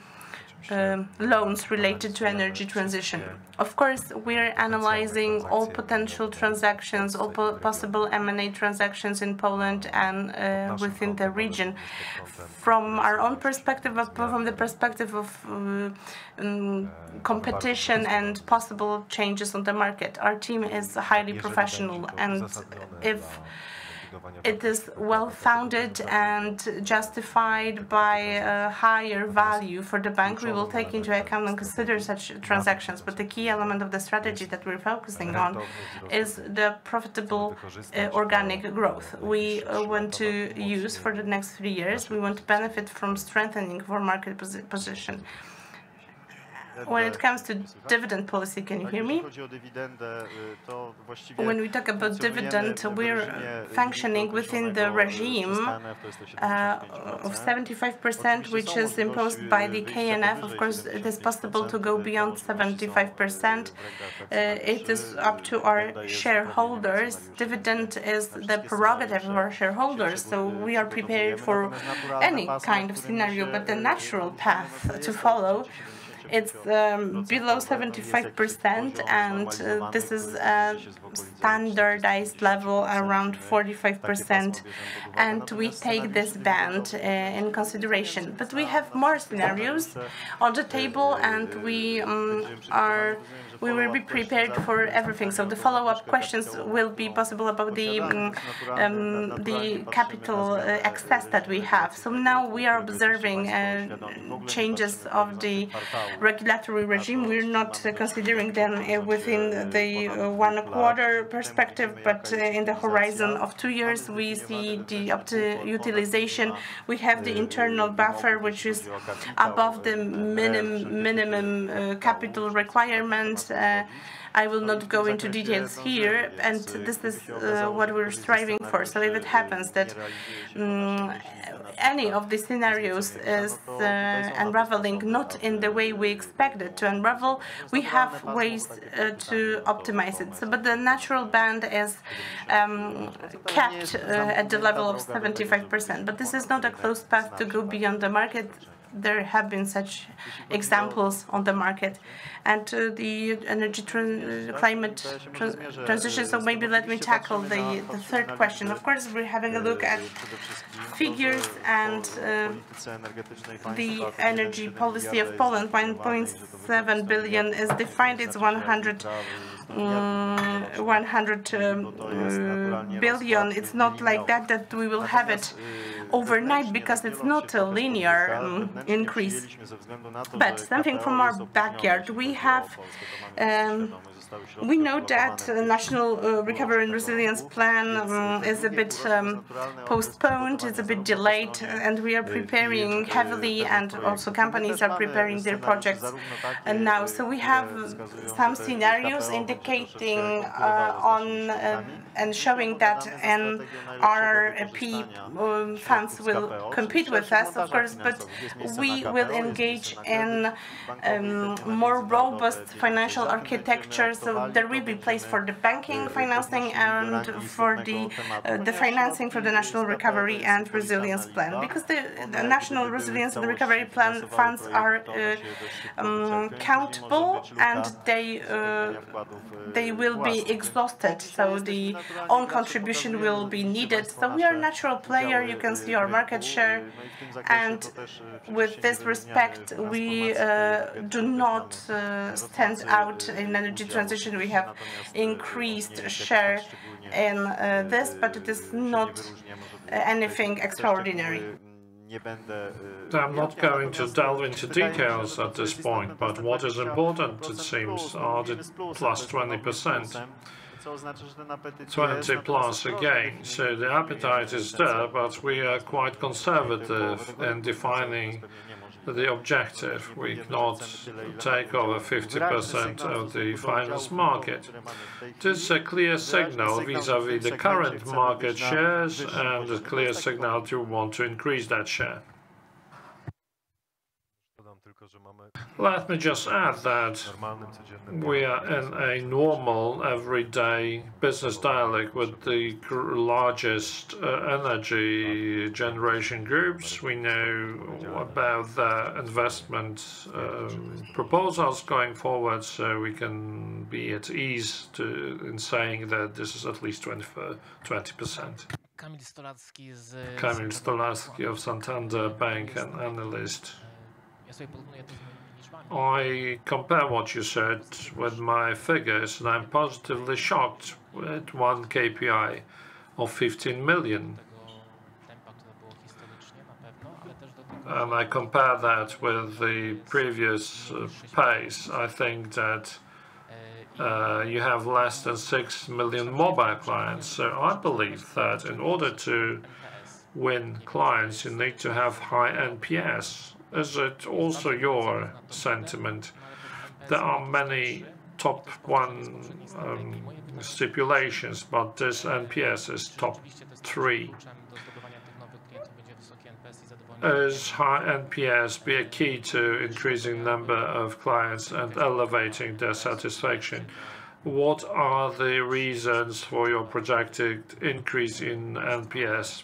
loans related to energy transition? Of course, we're analyzing all potential transactions, all possible M&A transactions in Poland and within the region. From our own perspective, from the perspective of competition and possible changes on the market, our team is highly professional, and if it is well-founded and justified by a higher value for the bank, we will take into account and consider such transactions. But the key element of the strategy that we're focusing on is the profitable organic growth. We want to use for the next 3 years. We want to benefit from strengthening of our market position. When it comes to dividend policy, can you hear me? When we talk about dividend, we're functioning within the regime of 75%, which is imposed by the KNF. Of course, it is possible to go beyond 75%. It is up to our shareholders. Dividend is the prerogative of our shareholders, so we are prepared for any kind of scenario, but the natural path to follow, it's below 75%, and this is a standardized level around 45%, and we take this band in consideration. But we have more scenarios on the table, and we will be prepared for everything. So the follow-up questions will be possible about the capital excess that we have. So now we are observing changes of the regulatory regime. We're not considering them within the 1 quarter perspective, but in the horizon of 2 years, we see the utilization. We have the internal buffer, which is above the minimum capital requirement. I will not go into details here, and this is what we're striving for. So if it happens that any of the scenarios is unraveling not in the way we expect it to unravel, we have ways to optimize it. So, but the natural band is kept at the level of 75%. But this is not a closed path to go beyond the market. There have been such examples on the market. And the energy climate transition, so maybe let me tackle the third question. Of course, we're having a look at figures and the energy policy of Poland. 1.7 billion is defined. It's 100 billion. It's not like that we will have it overnight, because it's not a linear increase. But something from our backyard, we have we know that the National Recovery and Resilience Plan is a bit postponed, it's a bit delayed, and we are preparing heavily, and also companies are preparing their projects now. So we have some scenarios indicating and showing that an RRP funds will compete with us, of course, but we will engage in more robust financial architecture, so there will be place for the banking financing and for the financing for the National Recovery and Resilience Plan, because the National Resilience and Recovery Plan funds are countable and they will be exhausted, so the own contribution will be needed. So we are a natural player. You can see our market share, and with this respect, we do not stand out in energy transition. We have increased share in this, but it is not anything extraordinary. I'm not going to delve into details at this point, but what is important, it seems, are the plus 20%. 20 plus again, so the appetite is there, but we are quite conservative in defining the objective. We cannot take over 50% of the finance market. This is a clear signal vis-à-vis the current market shares and a clear signal to want to increase that share. Let me just add that we are in a normal, everyday business dialogue with the largest energy generation groups. We know about the investment proposals going forward, so we can be at ease in saying that this is at least 20%. Kamil Stolarski of Santander Bank, an analyst. I compare what you said with my figures, and I'm positively shocked with one KPI of 15 million. And I compare that with the previous pace. I think that you have less than 6 million mobile clients. So I believe that in order to win clients, you need to have high NPS. Is it also your sentiment? There are many top one stipulations, but this NPS is top 3. Is high NPS be a key to increasing number of clients and elevating their satisfaction? What are the reasons for your projected increase in NPS?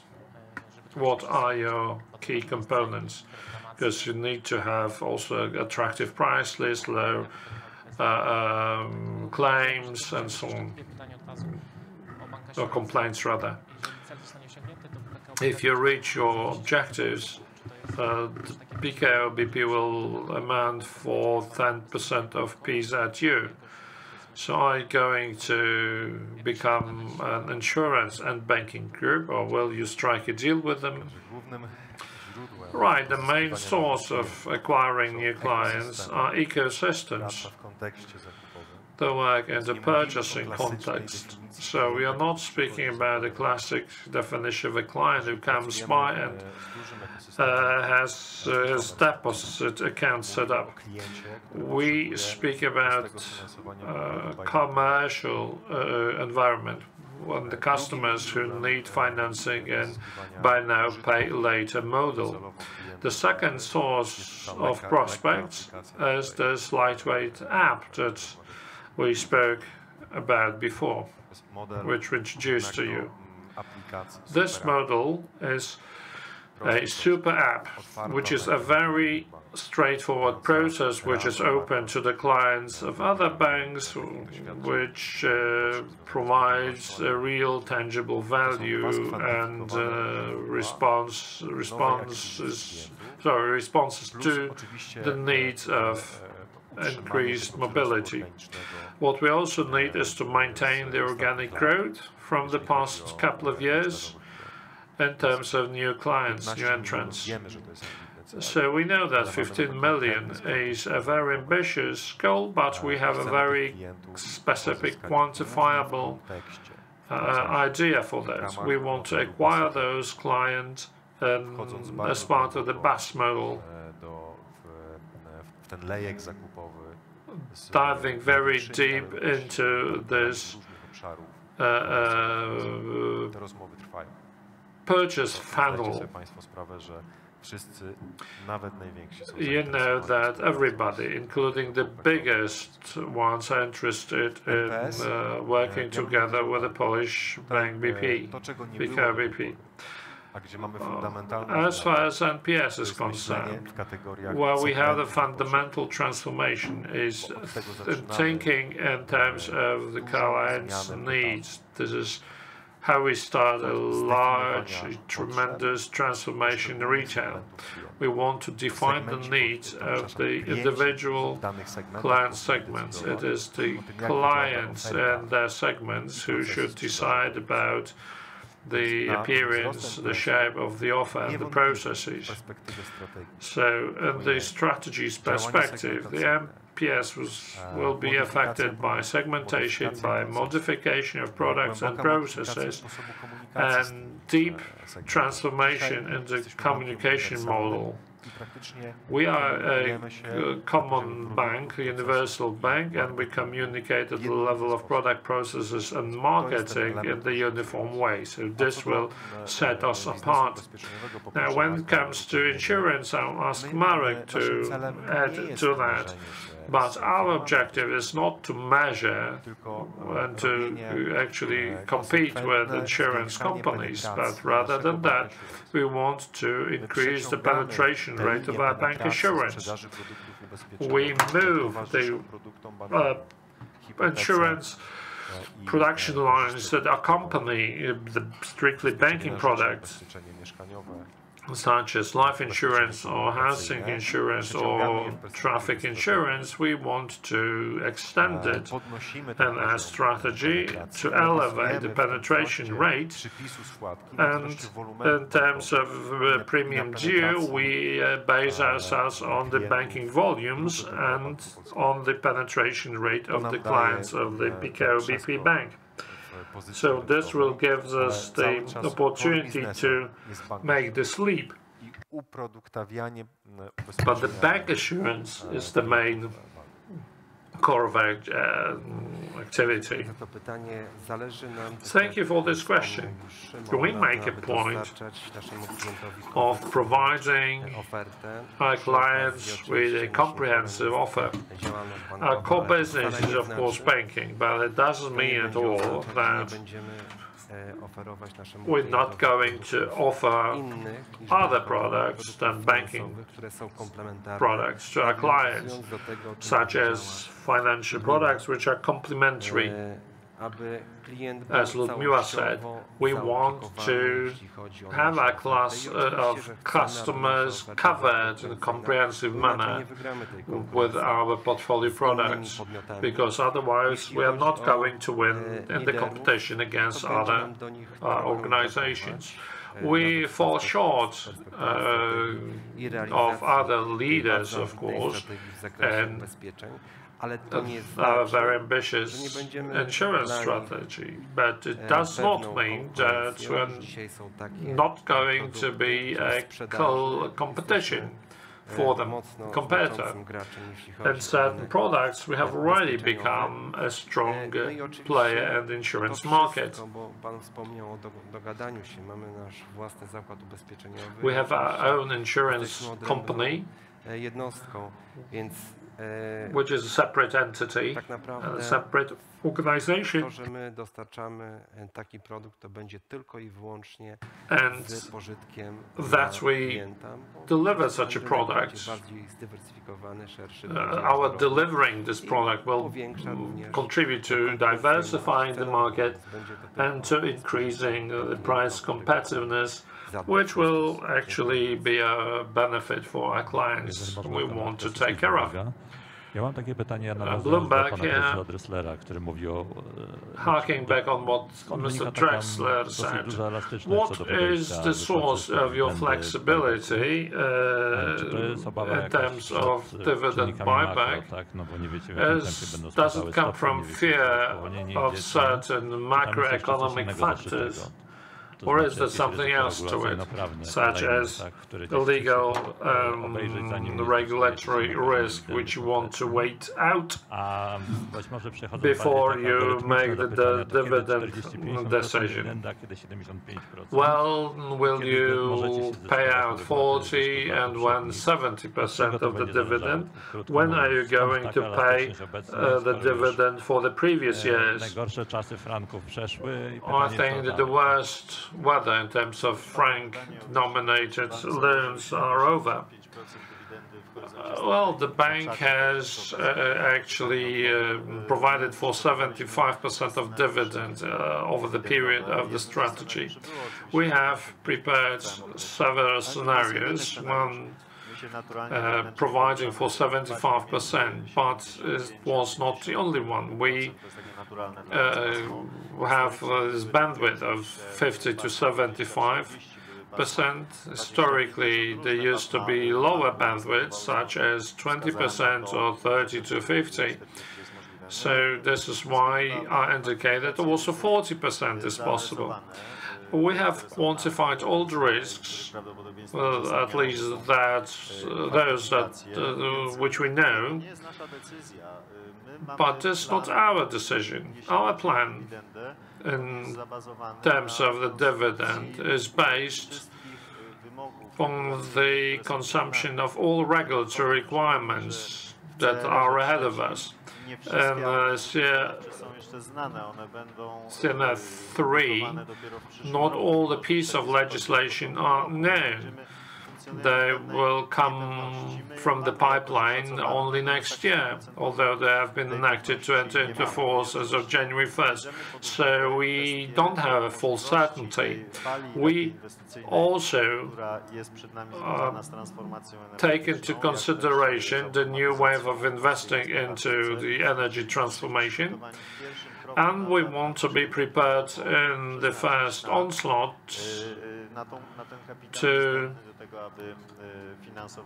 What are your key components? Because you need to have also attractive price list, low claims, and so on, or complaints rather. If you reach your objectives, PKO BP will amount for 10% of PZU. So are you going to become an insurance and banking group, or will you strike a deal with them? Right, the main source of acquiring new clients are ecosystems. They work in the purchasing context. So we are not speaking about a classic definition of a client who comes by and has his deposit account set up. We speak about commercial environment, when the customers who need financing and buy now, pay later model. The second source of prospects is this lightweight app that we spoke about before, which we introduced to you. This model is a super app, which is a very straightforward process, which is open to the clients of other banks, which provides a real tangible value and responses to the needs of increased mobility. What we also need is to maintain the organic growth from the past couple of years in terms of new clients, new entrants. So we know that 15 million is a very ambitious goal, but we have a very specific, quantifiable idea for that. We want to acquire those clients as part of the bus model, diving very deep into this purchase funnel, you know that everybody, including the biggest ones, are interested in working together with the Polish bank BP, BP. As far as NPS is concerned, where we have the fundamental transformation is thinking in terms of the client's needs. This is how we start a large, tremendous transformation in retail. We want to define the needs of the individual client segments. It is the clients and their segments who should decide about the appearance, the shape of the offer, and the processes. So, in the strategy's perspective, the NPS will be affected by segmentation, by modification of products and processes, and deep transformation in the communication model. We are a common bank, a universal bank, and we communicate at the level of product processes and marketing in the uniform way. So this will set us apart. Now, when it comes to insurance, I'll ask Marek to add to that. But our objective is not to measure and to actually compete with insurance companies, but rather than that, we want to increase the penetration rate of our bank insurance. We move the insurance production lines that accompany the strictly banking products, such as life insurance or housing insurance or traffic insurance. We want to extend it in our strategy to elevate the penetration rate. And in terms of premium due, we base ourselves on the banking volumes and on the penetration rate of the clients of the PKO BP Bank. So this will give us the opportunity to make this leap. But the bank assurance is the main core of our activity. Thank you for this question. We make a point of providing our clients with a comprehensive offer. Our core business is, of course, banking, but it doesn't mean at all that we're not going to offer other products than banking products to our clients, such as financial products which are complementary. As Ludmila said, we want to have our class of customers covered in a comprehensive manner with our portfolio products, because otherwise we are not going to win in the competition against other organizations. We fall short of other leaders, of course, and a very ambitious insurance strategy, but it does not mean that we're not going to be a competition for the competitor. In certain products, we have already become a strong player in the insurance market. We have our own insurance company, which is a separate entity, a separate organization, and that we deliver such a product. Our delivering this product will contribute to diversifying the market and to increasing the price competitiveness, which will actually be a benefit for our clients we want to take care of. Ja mam takie pytanie na Bloomberg, pana Dresslera, który mówi o harking back on what Mr. Drexler said, what is the source of your flexibility in terms of dividend buyback? Does it come from fear of certain macroeconomic factors? Or is there something else to it, such as illegal regulatory risk, which you want to wait out before you make the dividend decision? Well, will you pay out 40 and when 70% of the dividend? When are you going to pay the dividend for the previous years? I think that the worst weather in terms of franc-denominated loans are over. Well, the bank has actually provided for 75% of dividend over the period of the strategy. We have prepared several scenarios, one providing for 75%, but it was not the only one. We have this bandwidth of 50 to 75%. Historically, there used to be lower bandwidths, such as 20% or 30 to 50. So this is why I indicated also 40% is possible. We have quantified all the risks, at least that those which we know, but it's not our decision. Our plan in terms of the dividend is based on the consumption of all regulatory requirements that are ahead of us. And CNF 3, not all the pieces of legislation are known. They will come from the pipeline only next year, although they have been enacted to enter into force as of January 1st. So we don't have a full certainty. We also take into consideration the new wave of investing into the energy transformation, and we want to be prepared in the first onslaught to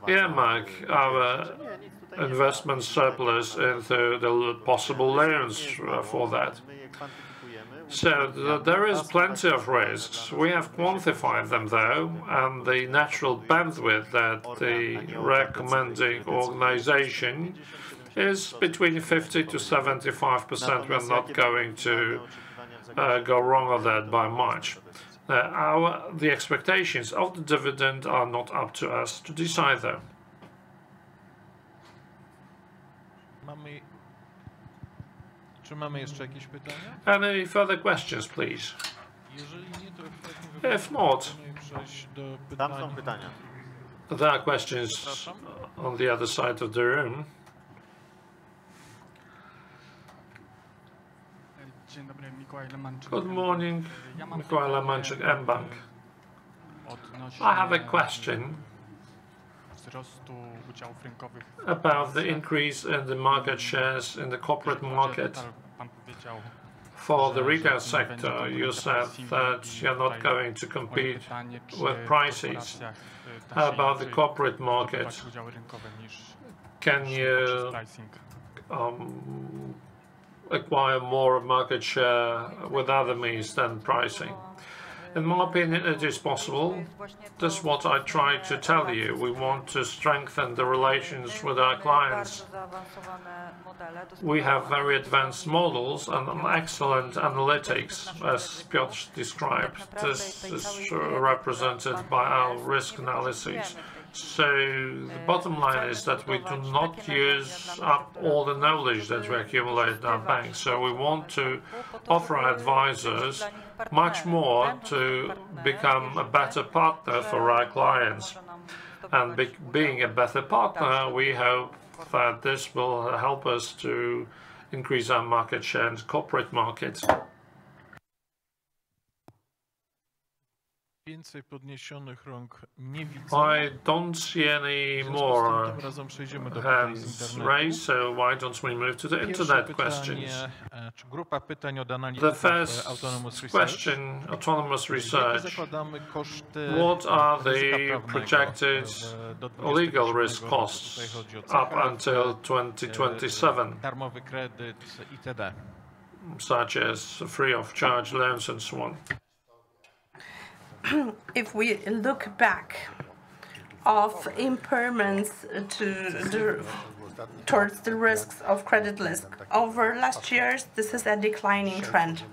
earmark our investment surplus into the possible loans for that. So there is plenty of risks. We have quantified them, though, and the natural bandwidth that the recommending organization is between 50 to 75%. We're not going to go wrong on that by much. The expectations of the dividend are not up to us to decide, though. Any further questions, please? If not, there are questions on the other side of the room. Good morning, Mikołaj Lamanczyk, mBank. I have a question about the increase in the market shares in the corporate market. For the retail sector, you said that you're not going to compete with prices. How about the corporate market? Can you acquire more market share with other means than pricing? In my opinion, it is possible. This is what I tried to tell you. We want to strengthen the relations with our clients. We have very advanced models and excellent analytics, as Piotr described. This is represented by our risk analysis. So the bottom line is that we do not use up all the knowledge that we accumulate in our bank. So we want to offer our advisors much more to become a better partner for our clients. And being a better partner, we hope that this will help us to increase our market share in the corporate market. I don't see any more hands raised, so why don't we move to the internet questions? The first question, autonomous research. What are the projected legal risk costs up until 2027, such as free of charge loans and so on? if we look back of impairments towards the risks of credit risk over last years, this is a declining trend.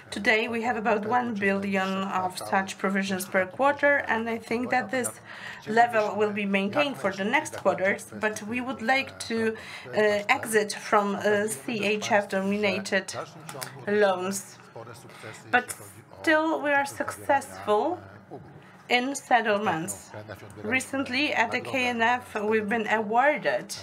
Today we have about 1 billion of such provisions per quarter, and I think that this level will be maintained for the next quarters, but we would like to exit from CHF-dominated loans. But still we are successful in settlements. Recently at the KNF we've been awarded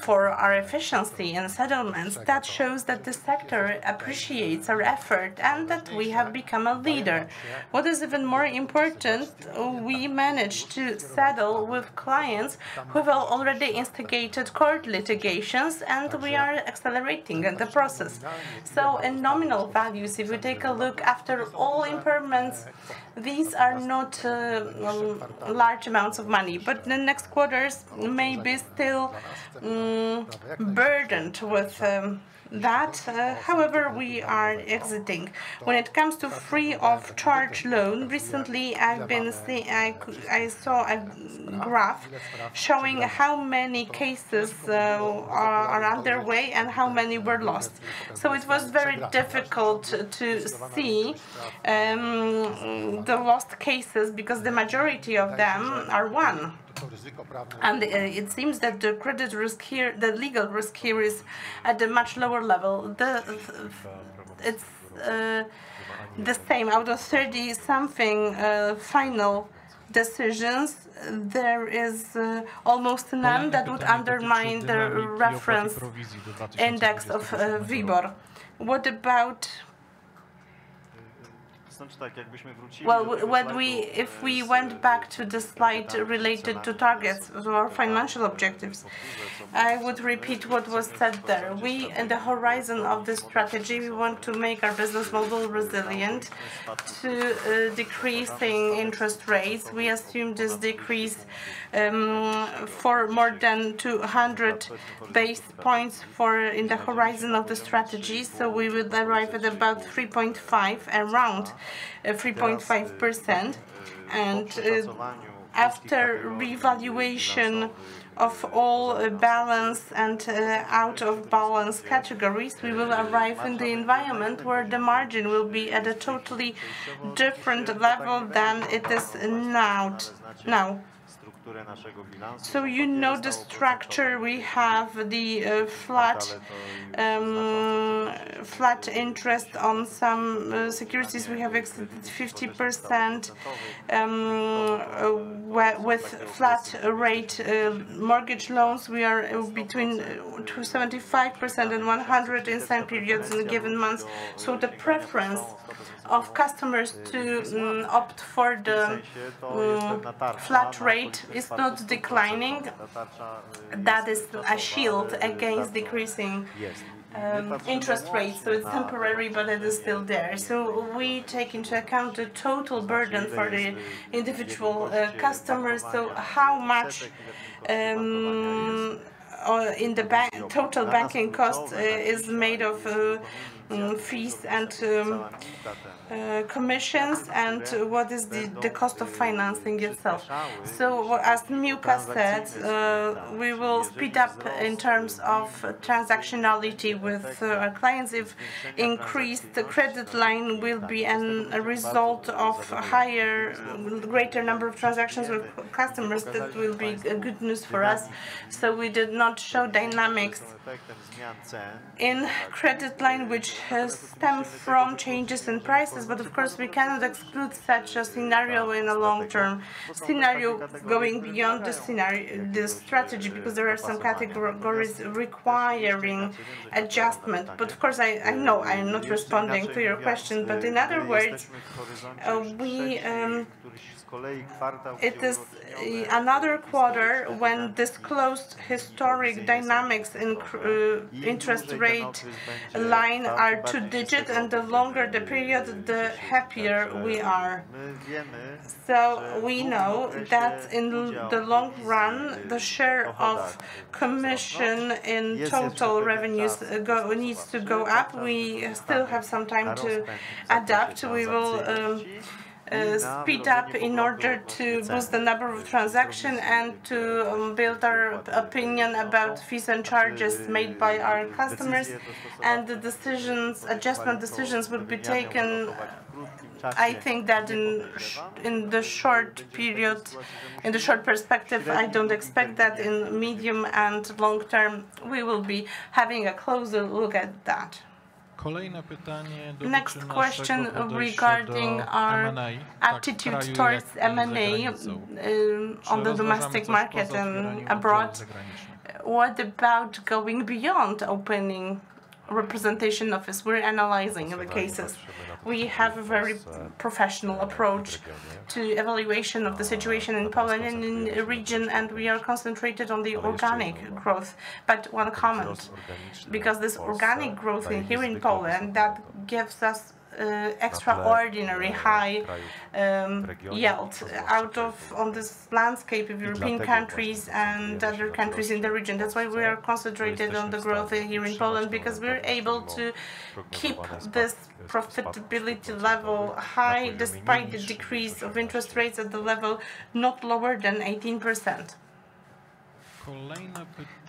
for our efficiency in settlements. That shows that the sector appreciates our effort and that we have become a leader. What is even more important, we managed to settle with clients who have already instigated court litigations, and we are accelerating in the process. So in nominal values, if we take a look after all impairments, these are not large amounts of money, but the next quarters may be still burdened with that. However, we are exiting. When it comes to free of charge loan, recently I saw a graph showing how many cases are underway and how many were lost. So it was very difficult to see the lost cases because the majority of them are won. And it seems that the credit risk here, the legal risk here, is at a much lower level. It's the same. Out of 30-something final decisions, there is almost none that would undermine the reference index of WIBOR. What about? Well, if we went back to the slide related to targets or financial objectives, I would repeat what was said there. We, in the horizon of this strategy, we want to make our business model resilient to decreasing interest rates. We assume this decrease for more than 200 base points in the horizon of the strategy. So we will arrive at about 3.5, around 3.5%, and after revaluation of all balance and out of balance categories, we will arrive in the environment where the margin will be at a totally different level than it is now. So you know the structure. We have the flat interest on some securities. We have exceeded 50% with flat rate mortgage loans. We are between 75% and 100% in some periods in given months. So the preference of customers to opt for the flat rate is not declining. That is a shield against decreasing interest rates, so it's temporary, but it is still there. So we take into account the total burden for the individual customers. So how much in the total banking cost is made of fees and commissions, and what is the cost of financing itself. So as Miłka said, we will speed up in terms of transactionality with our clients. If increased the credit line will be a result of greater number of transactions with customers, that will be good news for us. So we did not show dynamics in credit line which stem from changes in prices, but of course we cannot exclude such a scenario in a long-term scenario going beyond the strategy, because there are some categories requiring adjustment. But of course I know I am not responding to your question, but in other words, another quarter when disclosed historic dynamics in interest rate line are two-digit, and the longer the period, the happier we are. So we know that in the long run, the share of commission in total revenues needs to go up. We still have some time to adapt. We will speed up in order to boost the number of transactions and to build our opinion about fees and charges made by our customers, and the adjustment decisions will be taken. I think that in the short period, in the short perspective, I don't expect that. In medium and long term, we will be having a closer look at that. Next question regarding our attitude towards M&A on the domestic market and abroad. What about going beyond opening representation office? We're analyzing the cases. We have a very professional approach to evaluation of the situation in Poland and in the region, and we are concentrated on the organic growth. But one comment, because this organic growth here in Poland, that gives us extraordinary high yield on this landscape of European countries and other countries in the region. That's why we are concentrated on the growth here in Poland, because we're able to keep this profitability level high despite the decrease of interest rates at the level not lower than 18%.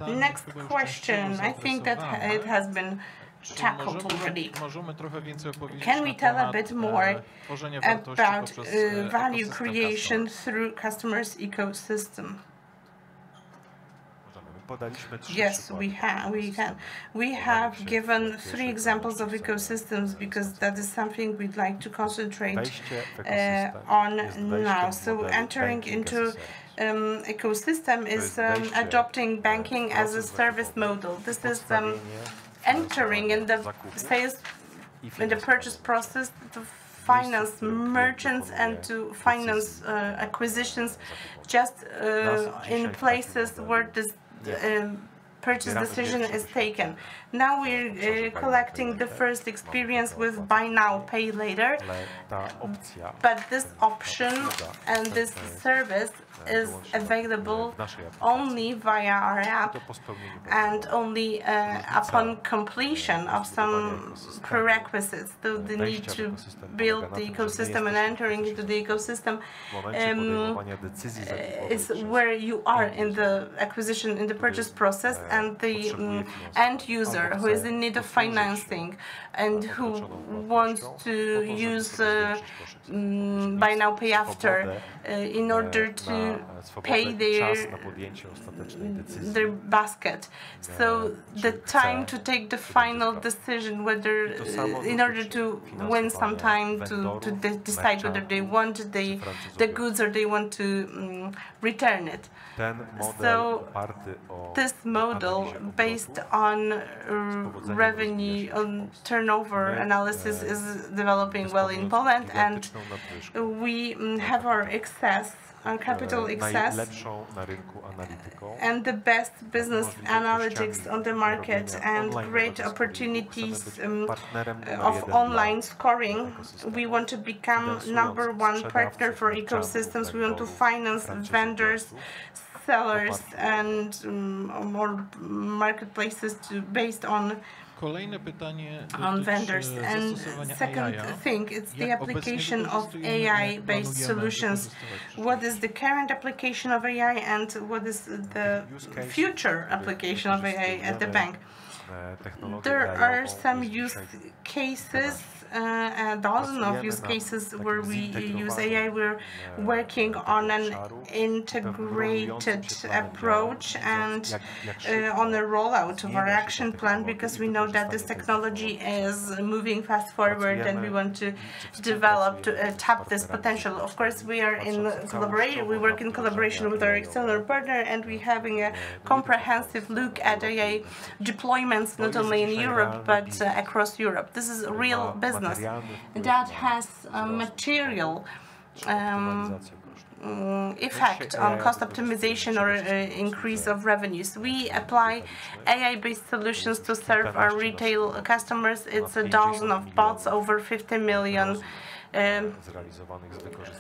Next question. I think that it has been tackled already. Can we tell a bit more about value creation through customers' ecosystem? Yes, we can. We have given 3 examples of ecosystems because that is something we'd like to concentrate on now. So entering into ecosystem is adopting banking as a service model. This is entering in the sales, in the purchase process, to finance merchants and to finance acquisitions just in places where this purchase decision is taken. Now we're collecting the first experience with buy now, pay later, but this option and this service is available only via our app and only upon completion of some prerequisites. So the need to build the ecosystem and entering into the ecosystem is where you are in the acquisition, in the purchase process, and the end user who is in need of financing and who wants to use buy now, pay after in order to pay their basket. So the time to take the final decision, whether in order to win some time to decide whether they want the goods or they want to return it. So this model based on revenue, on turnover analysis is developing well in Poland, and we have our excess, our capital excess, and the best business analytics on the market and great opportunities of online scoring. We want to become #1 partner for ecosystems. We want to finance vendors, sellers, and more marketplaces based on vendors. And second thing, it's the application of AI-based solutions. What is the current application of AI and what is the future application of AI at the bank? There are some use cases, a dozen of use cases where we use AI. We're working on an integrated approach and on a rollout of our action plan, because we know that this technology is moving fast forward and we want to develop, to tap this potential. Of course, we are in collaboration. We work in collaboration with our external partner, and we're having a comprehensive look at AI deployments, not only in Europe but across Europe. This is real business that has material effect on cost optimization or increase of revenues. We apply AI-based solutions to serve our retail customers. It's a dozen of bots, over 50 million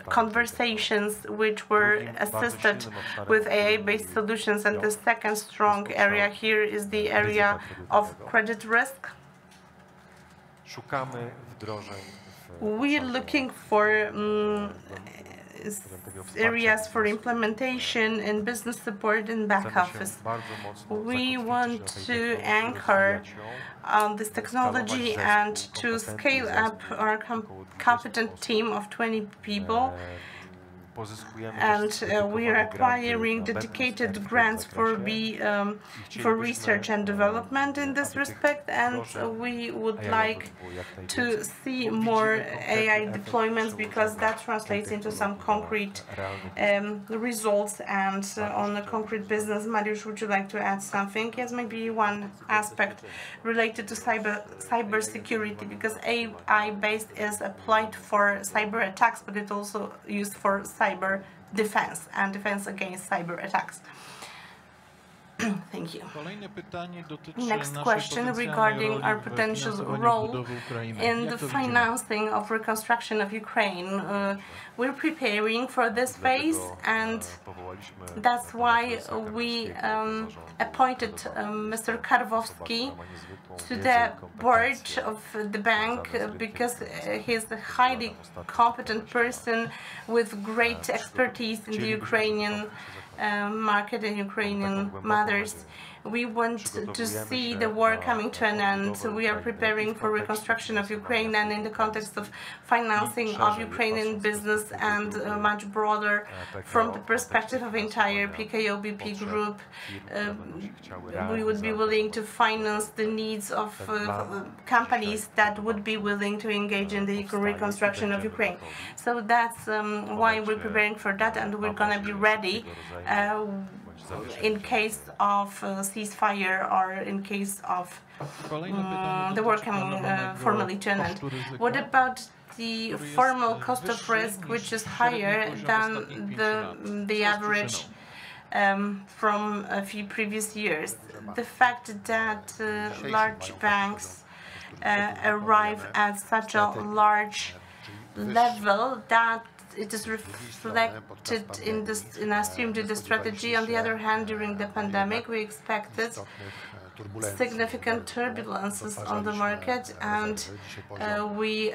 conversations which were assisted with AI-based solutions. And the second strong area here is the area of credit risk. We're looking for areas for implementation in business support and back office. We want to anchor on this technology and to scale up our competent team of 20 people. And we are acquiring dedicated grants for research and development in this respect, and we would like to see more AI deployments because that translates into some concrete results and on a concrete business. Mariusz, would you like to add something? Yes, maybe one aspect related to cyber security, because AI-based is applied for cyber attacks, but it's also used for cyber defense and defense against cyber attacks. Thank you. Next question regarding our potential role in the financing of reconstruction of Ukraine. We're preparing for this phase, and that's why we appointed Mr. Karwowski to the board of the bank, because he's a highly competent person with great expertise in the Ukrainian market and Ukrainian matters. We want to see the war coming to an end. We are preparing for reconstruction of Ukraine, and in the context of financing of Ukrainian business and much broader from the perspective of entire PKO BP group, we would be willing to finance the needs of companies that would be willing to engage in the reconstruction of Ukraine. So that's why we're preparing for that, and we're going to be ready in case of ceasefire or in case of the war coming formally to an end. What about the formal cost of risk, which is higher than the average from a few previous years? The fact that large banks arrive at such a large level that it is reflected in assumed in the strategy. On the other hand, during the pandemic, we expected significant turbulences on the market, and we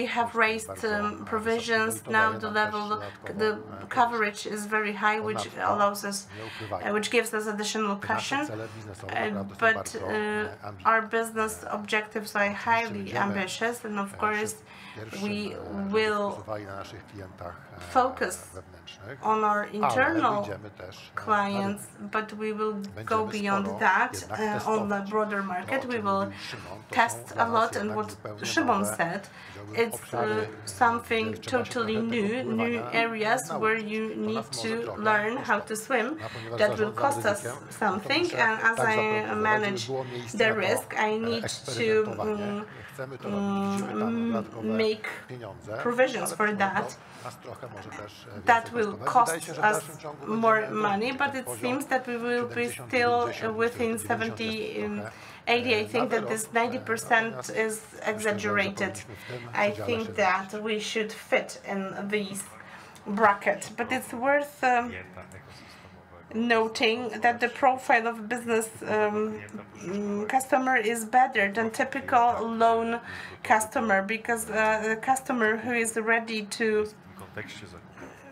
have raised provisions. Now the coverage is very high, which allows us, which gives us additional cushion. But our business objectives are highly ambitious, and of course we will focus on our internal clients, but we will go beyond that on the broader market. We will test a lot, and what Szymon said, it's something totally new areas where you need to learn how to swim. That will cost us something, and as I manage the risk, I need to make provisions for that. That will cost us more money, but it seems that we will be still within 70, 80. I think that this 90% is exaggerated. I think that we should fit in these brackets, but it's worth noting that the profile of business customer is better than typical loan customer, because the customer who is ready to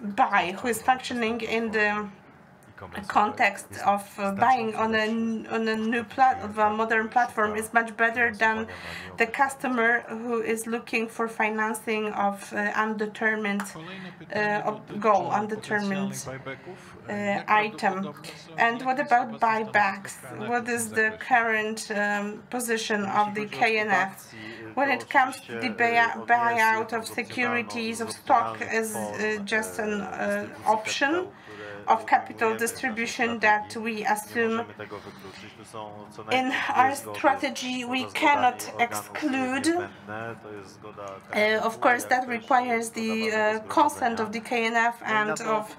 buy, who is functioning in the context of buying on a new modern platform, is much better than the customer who is looking for financing of undetermined goal, undetermined item. And what about buybacks? What is the current position of the KNF? When it comes to the buyout of securities, of stock, is just an option. of capital distribution that we assume. In our strategy, we cannot exclude. Of course, that requires the consent of the KNF and of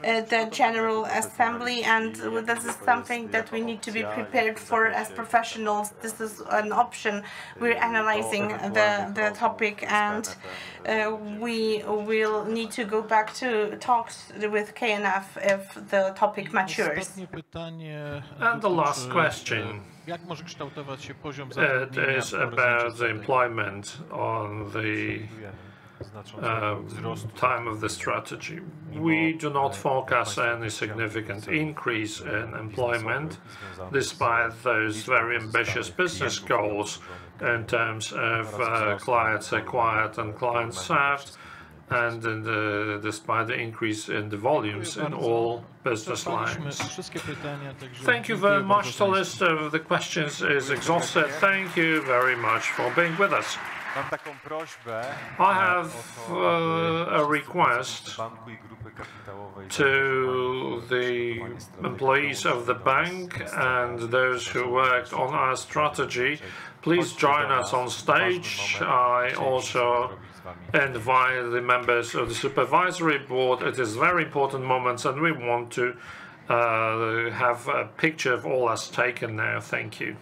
the General Assembly, and this is something that we need to be prepared for as professionals. This is an option. We're analyzing the topic, and we will need to go back to talks with KNF if the topic matures. And the last question. It is about the employment on the time of the strategy. We do not forecast any significant increase in employment, despite those very ambitious business goals in terms of clients acquired and clients served, and despite the increase in the volumes in all business lines. Thank you very much. The list of the questions is exhausted. Thank you very much for being with us. I have a request to the employees of the bank and those who worked on our strategy. Please join us on stage. I also invite the members of the supervisory board. It is very important moments, and we want to have a picture of all us taken now. Thank you.